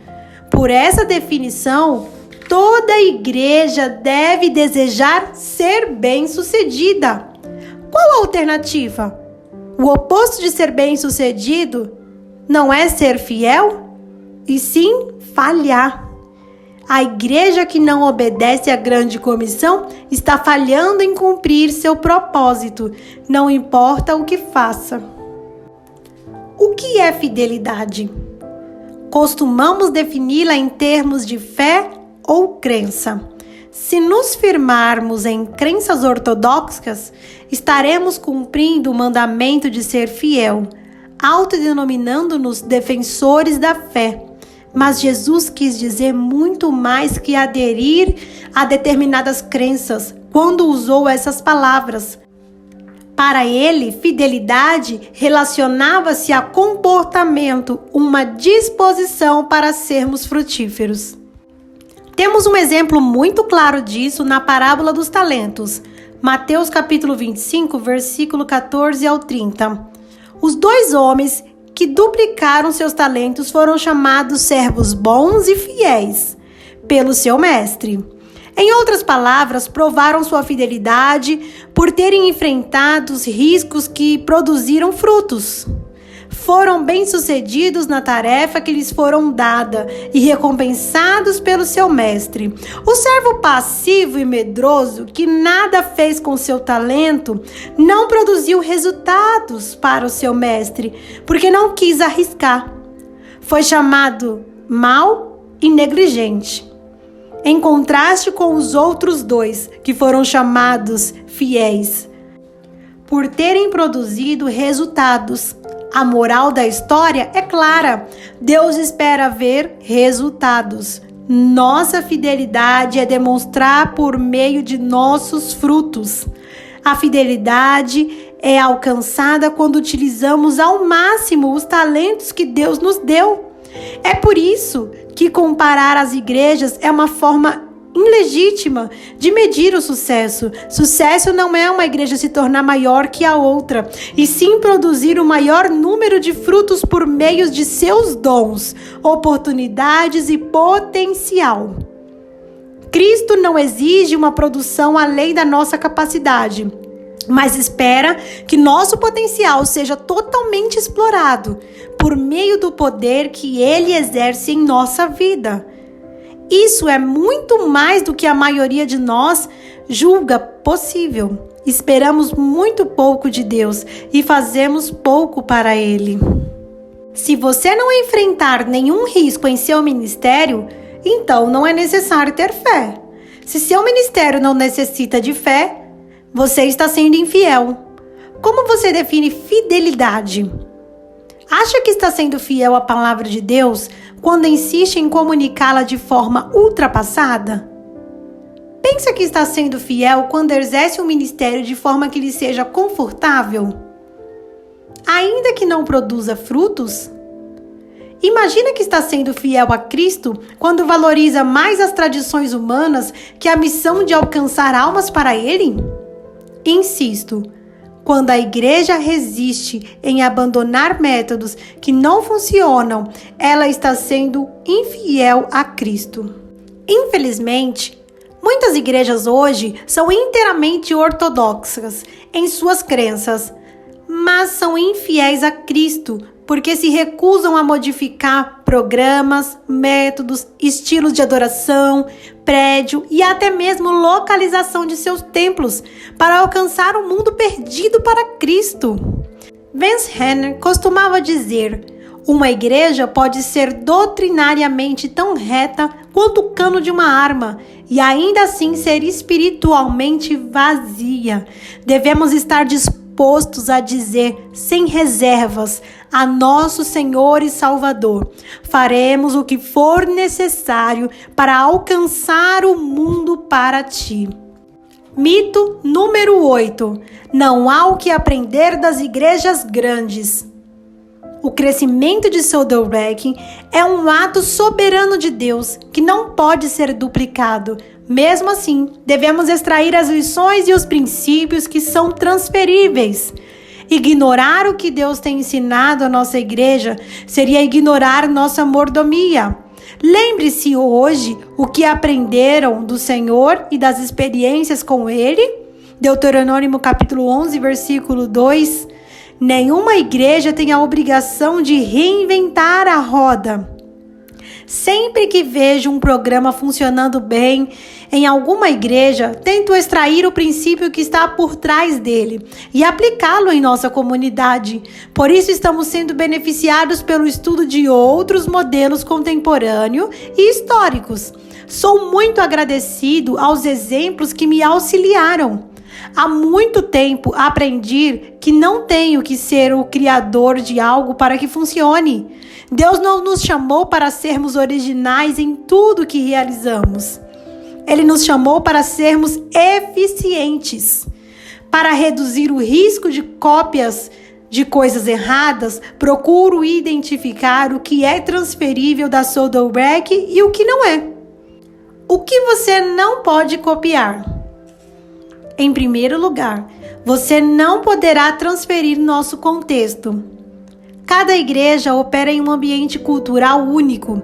Por essa definição, toda igreja deve desejar ser bem-sucedida. Qual a alternativa? O oposto de ser bem-sucedido não é ser fiel, e sim falhar. A igreja que não obedece à grande comissão está falhando em cumprir seu propósito, não importa o que faça. O que é fidelidade? Costumamos defini-la em termos de fé ou crença. Se nos firmarmos em crenças ortodoxas, estaremos cumprindo o mandamento de ser fiel, autodenominando-nos defensores da fé. Mas Jesus quis dizer muito mais que aderir a determinadas crenças quando usou essas palavras. Para ele, fidelidade relacionava-se a comportamento, uma disposição para sermos frutíferos. Temos um exemplo muito claro disso na parábola dos talentos. Mateus capítulo 25, versículo 14 ao 30. Os 2 homens que duplicaram seus talentos foram chamados servos bons e fiéis pelo seu mestre. Em outras palavras, provaram sua fidelidade por terem enfrentado os riscos que produziram frutos. Foram bem-sucedidos na tarefa que lhes foram dada e recompensados pelo seu mestre. O servo passivo e medroso, que nada fez com seu talento, não produziu resultados para o seu mestre, porque não quis arriscar. Foi chamado mau e negligente. Em contraste com os outros 2, que foram chamados fiéis, por terem produzido resultados. A moral da história é clara. Deus espera ver resultados. Nossa fidelidade é demonstrar por meio de nossos frutos. A fidelidade é alcançada quando utilizamos ao máximo os talentos que Deus nos deu. É por isso que comparar as igrejas é uma forma ilegítima de medir o sucesso. Sucesso não é uma igreja se tornar maior que a outra, e sim produzir o maior número de frutos por meio de seus dons, oportunidades e potencial. Cristo não exige uma produção além da nossa capacidade, mas espera que nosso potencial seja totalmente explorado por meio do poder que Ele exerce em nossa vida. Isso é muito mais do que a maioria de nós julga possível. Esperamos muito pouco de Deus e fazemos pouco para Ele. Se você não enfrentar nenhum risco em seu ministério, então não é necessário ter fé. Se seu ministério não necessita de fé, você está sendo infiel. Como você define fidelidade? Acha que está sendo fiel à palavra de Deus quando insiste em comunicá-la de forma ultrapassada? Pensa que está sendo fiel quando exerce um ministério de forma que lhe seja confortável? Ainda que não produza frutos? Imagina que está sendo fiel a Cristo quando valoriza mais as tradições humanas que a missão de alcançar almas para Ele? Insisto, quando a igreja resiste em abandonar métodos que não funcionam, ela está sendo infiel a Cristo. Infelizmente, muitas igrejas hoje são inteiramente ortodoxas em suas crenças, mas são infiéis a Cristo, porque se recusam a modificar programas, métodos, estilos de adoração, prédio e até mesmo localização de seus templos para alcançar um mundo perdido para Cristo. Vance Henner costumava dizer: uma igreja pode ser doutrinariamente tão reta quanto o cano de uma arma e ainda assim ser espiritualmente vazia. Devemos estar dispostos a dizer sem reservas a nosso Senhor e Salvador: faremos o que for necessário para alcançar o mundo para ti. Mito número 8. Não há o que aprender das igrejas grandes. O crescimento de Soderbergh é um ato soberano de Deus que não pode ser duplicado. Mesmo assim, devemos extrair as lições e os princípios que são transferíveis. Ignorar o que Deus tem ensinado à nossa igreja seria ignorar nossa mordomia. Lembre-se hoje o que aprenderam do Senhor e das experiências com Ele. Deuteronômio capítulo 11, versículo 2. Nenhuma igreja tem a obrigação de reinventar a roda. Sempre que vejo um programa funcionando bem em alguma igreja, tento extrair o princípio que está por trás dele e aplicá-lo em nossa comunidade. Por isso estamos sendo beneficiados pelo estudo de outros modelos contemporâneos e históricos. Sou muito agradecido aos exemplos que me auxiliaram. Há muito tempo aprendi que não tenho que ser o criador de algo para que funcione. Deus não nos chamou para sermos originais em tudo que realizamos. Ele nos chamou para sermos eficientes. Para reduzir o risco de cópias de coisas erradas, procuro identificar o que é transferível da Soderbergh e o que não é. O que você não pode copiar? Em primeiro lugar, você não poderá transferir nosso contexto. Cada igreja opera em um ambiente cultural único.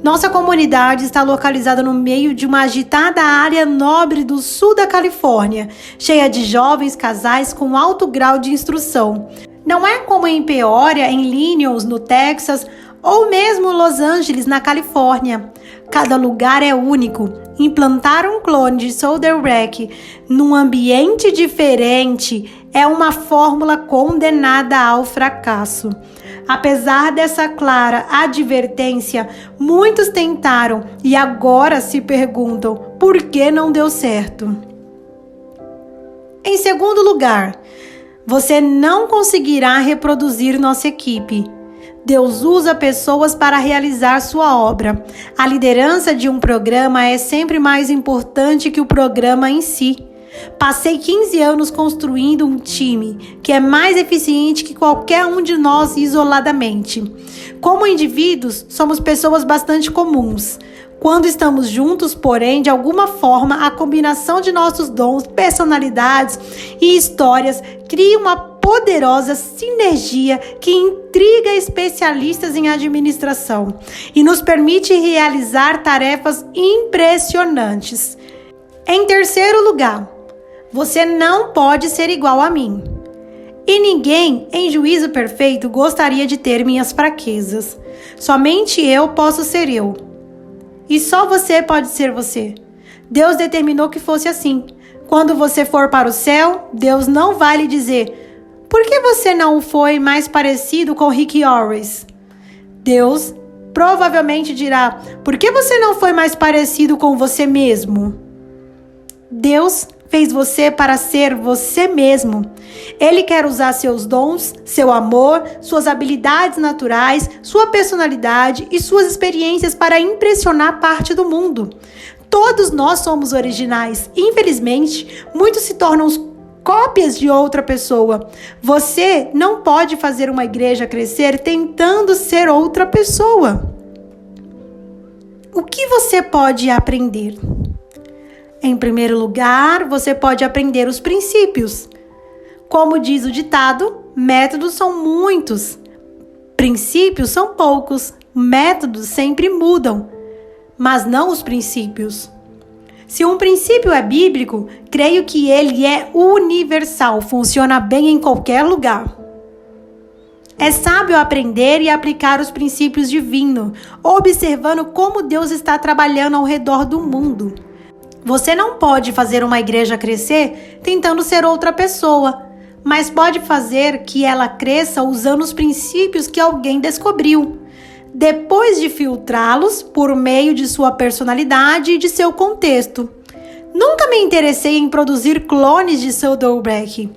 Nossa comunidade está localizada no meio de uma agitada área nobre do sul da Califórnia, cheia de jovens casais com alto grau de instrução. Não é como em Peoria, em Illinois, no Texas, ou mesmo Los Angeles, na Califórnia. Cada lugar é único. Implantar um clone de Soderbergh num ambiente diferente é uma fórmula condenada ao fracasso. Apesar dessa clara advertência, muitos tentaram e agora se perguntam por que não deu certo. Em segundo lugar, você não conseguirá reproduzir nossa equipe. Deus usa pessoas para realizar sua obra. A liderança de um programa é sempre mais importante que o programa em si. Passei 15 anos construindo um time que é mais eficiente que qualquer um de nós isoladamente. Como indivíduos, somos pessoas bastante comuns. Quando estamos juntos, porém, de alguma forma, a combinação de nossos dons, personalidades e histórias cria uma poderosa sinergia que intriga especialistas em administração e nos permite realizar tarefas impressionantes. Em terceiro lugar, você não pode ser igual a mim. E ninguém, em juízo perfeito, gostaria de ter minhas fraquezas. Somente eu posso ser eu. E só você pode ser você. Deus determinou que fosse assim. Quando você for para o céu, Deus não vai lhe dizer: por que você não foi mais parecido com Rick Owens? Deus provavelmente dirá: por que você não foi mais parecido com você mesmo? Deus fez você para ser você mesmo. Ele quer usar seus dons, seu amor, suas habilidades naturais, sua personalidade e suas experiências para impressionar parte do mundo. Todos nós somos originais. Infelizmente, muitos se tornam cópias de outra pessoa. Você não pode fazer uma igreja crescer tentando ser outra pessoa. O que você pode aprender? Em primeiro lugar, você pode aprender os princípios. Como diz o ditado, métodos são muitos, princípios são poucos, métodos sempre mudam, mas não os princípios. Se um princípio é bíblico, creio que ele é universal, funciona bem em qualquer lugar. É sábio aprender e aplicar os princípios divinos, observando como Deus está trabalhando ao redor do mundo. Você não pode fazer uma igreja crescer tentando ser outra pessoa, mas pode fazer que ela cresça usando os princípios que alguém descobriu, depois de filtrá-los por meio de sua personalidade e de seu contexto. Nunca me interessei em produzir clones de Soderbergh.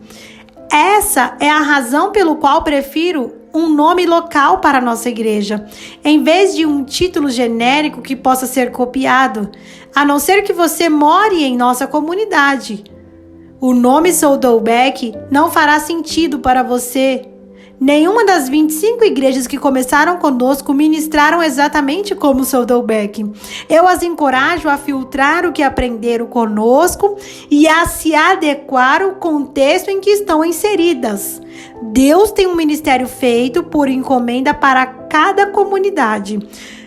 Essa é a razão pelo qual prefiro um nome local para a nossa igreja, em vez de um título genérico que possa ser copiado, a não ser que você more em nossa comunidade. O nome Soderbergh não fará sentido para você. Nenhuma das 25 igrejas que começaram conosco ministraram exatamente como Soderbergh. Eu as encorajo a filtrar o que aprenderam conosco e a se adequar ao contexto em que estão inseridas. Deus tem um ministério feito por encomenda para cada comunidade.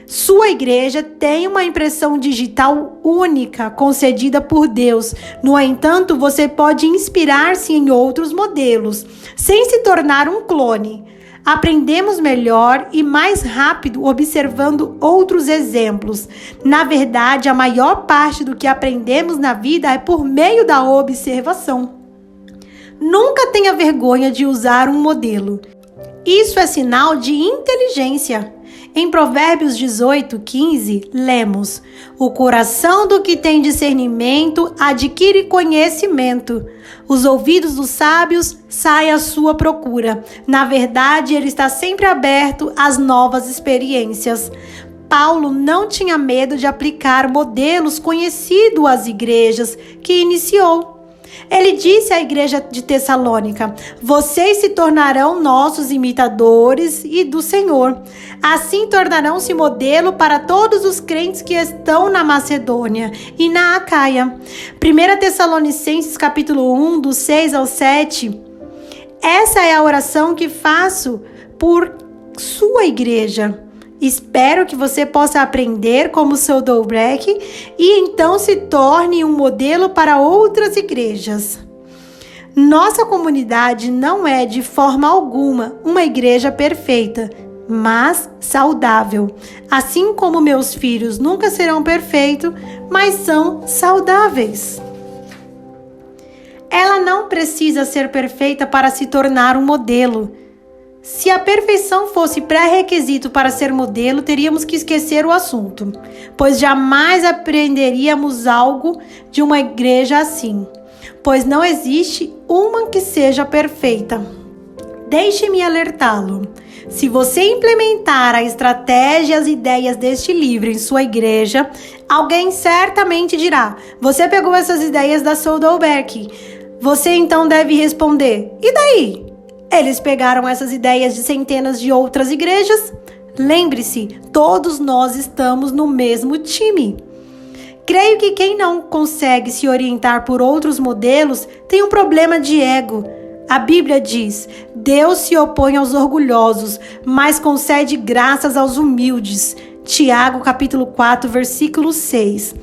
Sua igreja tem uma impressão digital única, concedida por Deus. No entanto, você pode inspirar-se em outros modelos, sem se tornar um clone. Aprendemos melhor e mais rápido observando outros exemplos. Na verdade, a maior parte do que aprendemos na vida é por meio da observação. Nunca tenha vergonha de usar um modelo. Isso é sinal de inteligência. Em Provérbios 18:15, lemos: o coração do que tem discernimento adquire conhecimento. Os ouvidos dos sábios saem à sua procura. Na verdade, ele está sempre aberto às novas experiências. Paulo não tinha medo de aplicar modelos conhecidos às igrejas que iniciou. Ele disse à igreja de Tessalônica: vocês se tornarão nossos imitadores e do Senhor. Assim tornarão-se modelo para todos os crentes que estão na Macedônia e na Acaia. 1 Tessalonicenses capítulo 1, do 6 ao 7. Essa é a oração que faço por sua igreja. Espero que você possa aprender como Saddleback e então se torne um modelo para outras igrejas. Nossa comunidade não é de forma alguma uma igreja perfeita, mas saudável. Assim como meus filhos nunca serão perfeitos, mas são saudáveis. Ela não precisa ser perfeita para se tornar um modelo. Se a perfeição fosse pré-requisito para ser modelo, teríamos que esquecer o assunto, pois jamais aprenderíamos algo de uma igreja assim, pois não existe uma que seja perfeita. Deixe-me alertá-lo. Se você implementar a estratégia e as ideias deste livro em sua igreja, alguém certamente dirá: você pegou essas ideias da Saddleback. Você então deve responder: e daí? Eles pegaram essas ideias de centenas de outras igrejas? Lembre-se, todos nós estamos no mesmo time. Creio que quem não consegue se orientar por outros modelos tem um problema de ego. A Bíblia diz: Deus se opõe aos orgulhosos, mas concede graças aos humildes. Tiago capítulo 4, versículo 6.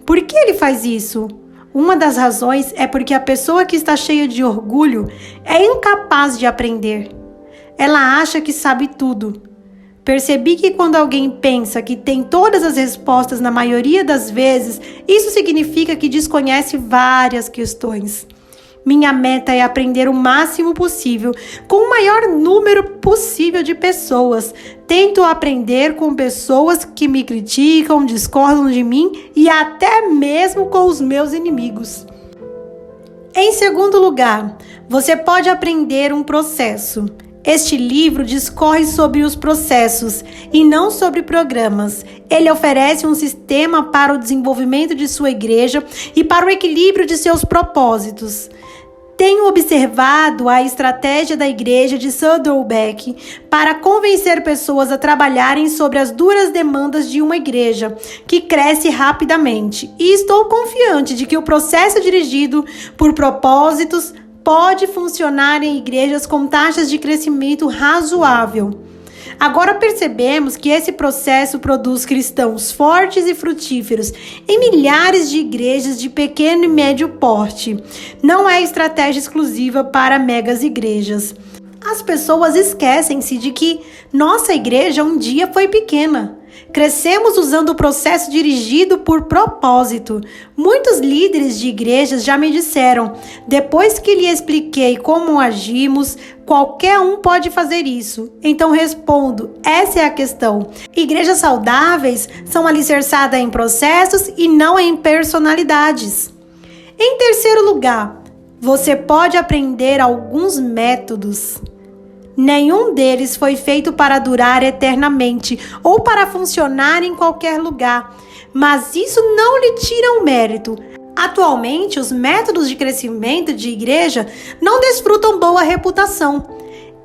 Por que ele faz isso? Uma das razões é porque a pessoa que está cheia de orgulho é incapaz de aprender. Ela acha que sabe tudo. Percebi que quando alguém pensa que tem todas as respostas na maioria das vezes, isso significa que desconhece várias questões. Minha meta é aprender o máximo possível com o maior número possível de pessoas. Tento aprender com pessoas que me criticam, discordam de mim e até mesmo com os meus inimigos. Em segundo lugar, você pode aprender um processo. Este livro discorre sobre os processos e não sobre programas. Ele oferece um sistema para o desenvolvimento de sua igreja e para o equilíbrio de seus propósitos. Tenho observado a estratégia da igreja de Saddleback para convencer pessoas a trabalharem sobre as duras demandas de uma igreja que cresce rapidamente. E estou confiante de que o processo dirigido por propósitos pode funcionar em igrejas com taxas de crescimento razoável. Agora percebemos que esse processo produz cristãos fortes e frutíferos em milhares de igrejas de pequeno e médio porte. Não é estratégia exclusiva para megas igrejas. As pessoas esquecem-se de que nossa igreja um dia foi pequena. Crescemos usando o processo dirigido por propósito. Muitos líderes de igrejas já me disseram: depois que lhe expliquei como agimos, qualquer um pode fazer isso. Então respondo: essa é a questão. Igrejas saudáveis são alicerçadas em processos e não em personalidades. Em terceiro lugar, você pode aprender alguns métodos. Nenhum deles foi feito para durar eternamente ou para funcionar em qualquer lugar, mas isso não lhe tira o mérito. Atualmente, os métodos de crescimento de igreja não desfrutam boa reputação.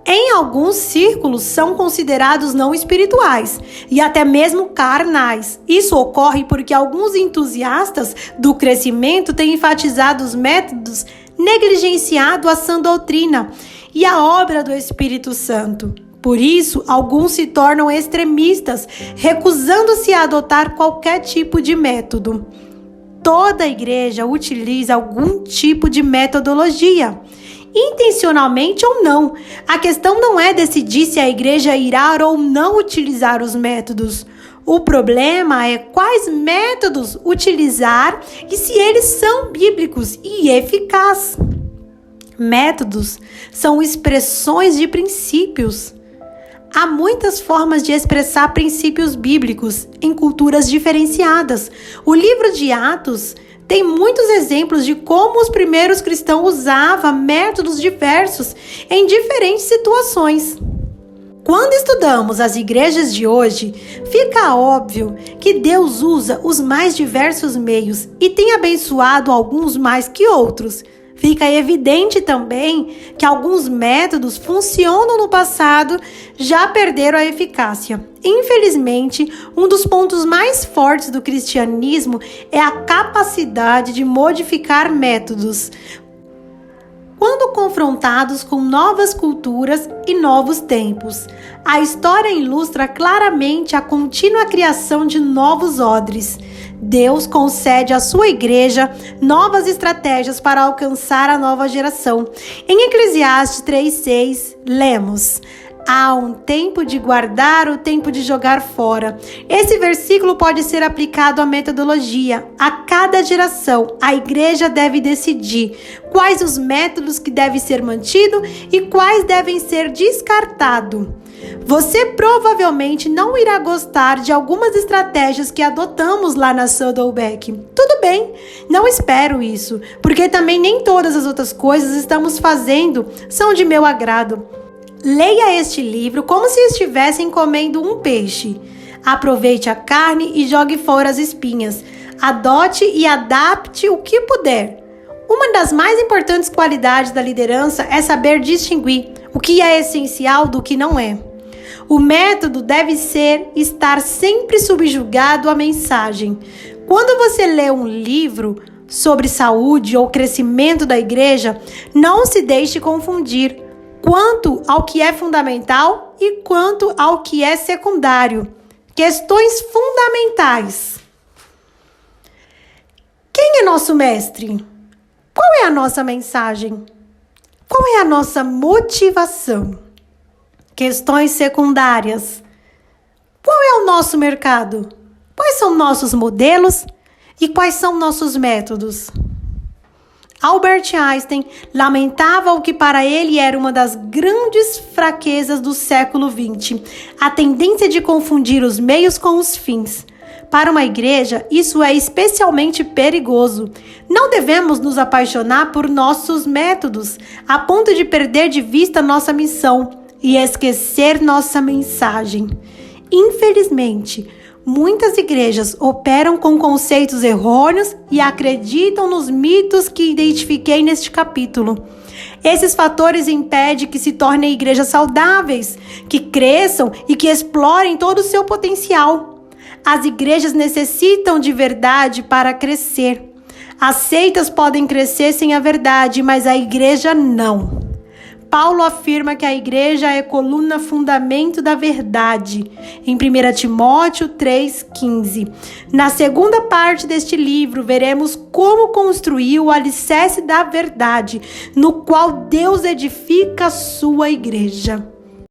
Em alguns círculos são considerados não espirituais e até mesmo carnais. Isso ocorre porque alguns entusiastas do crescimento têm enfatizado os métodos negligenciado a sã doutrina e a obra do Espírito Santo. Por isso, alguns se tornam extremistas, recusando-se a adotar qualquer tipo de método. Toda igreja utiliza algum tipo de metodologia, intencionalmente ou não. A questão não é decidir se a igreja irá ou não utilizar os métodos. O problema é quais métodos utilizar e se eles são bíblicos e eficazes. Métodos são expressões de princípios. Há muitas formas de expressar princípios bíblicos em culturas diferenciadas. O livro de Atos tem muitos exemplos de como os primeiros cristãos usavam métodos diversos em diferentes situações. Quando estudamos as igrejas de hoje, fica óbvio que Deus usa os mais diversos meios e tem abençoado alguns mais que outros. Fica evidente também que alguns métodos funcionam no passado, já perderam a eficácia. Infelizmente, um dos pontos mais fortes do cristianismo é a capacidade de modificar métodos, quando confrontados com novas culturas e novos tempos. A história ilustra claramente a contínua criação de novos odres. Deus concede à sua igreja novas estratégias para alcançar a nova geração. Em Eclesiastes 3:6, lemos: há um tempo de guardar, o tempo de jogar fora. Esse versículo pode ser aplicado à metodologia. A cada geração, a igreja deve decidir quais os métodos que devem ser mantidos e quais devem ser descartados. Você provavelmente não irá gostar de algumas estratégias que adotamos lá na Saddleback. Tudo bem, não espero isso, porque também nem todas as outras coisas estamos fazendo são de meu agrado. Leia este livro como se estivessem comendo um peixe. Aproveite a carne e jogue fora as espinhas. Adote e adapte o que puder. Uma das mais importantes qualidades da liderança é saber distinguir o que é essencial do que não é. O método deve estar sempre subjugado à mensagem. Quando você lê um livro sobre saúde ou crescimento da igreja, não se deixe confundir quanto ao que é fundamental e quanto ao que é secundário. Questões fundamentais. Quem é nosso mestre? Qual é a nossa mensagem? Qual é a nossa motivação? Questões secundárias. Qual é o nosso mercado? Quais são nossos modelos e quais são nossos métodos? Albert Einstein lamentava o que para ele era uma das grandes fraquezas do século XX, a tendência de confundir os meios com os fins. Para uma igreja, isso é especialmente perigoso. Não devemos nos apaixonar por nossos métodos, a ponto de perder de vista nossa missão e esquecer nossa mensagem. Infelizmente, muitas igrejas operam com conceitos errôneos e acreditam nos mitos que identifiquei neste capítulo. Esses fatores impedem que se tornem igrejas saudáveis, que cresçam e que explorem todo o seu potencial. As igrejas necessitam de verdade para crescer. As seitas podem crescer sem a verdade, mas a igreja não. Paulo afirma que a igreja é coluna fundamento da verdade, em 1 Timóteo 3,15. Na segunda parte deste livro, veremos como construir o alicerce da verdade, no qual Deus edifica a sua igreja.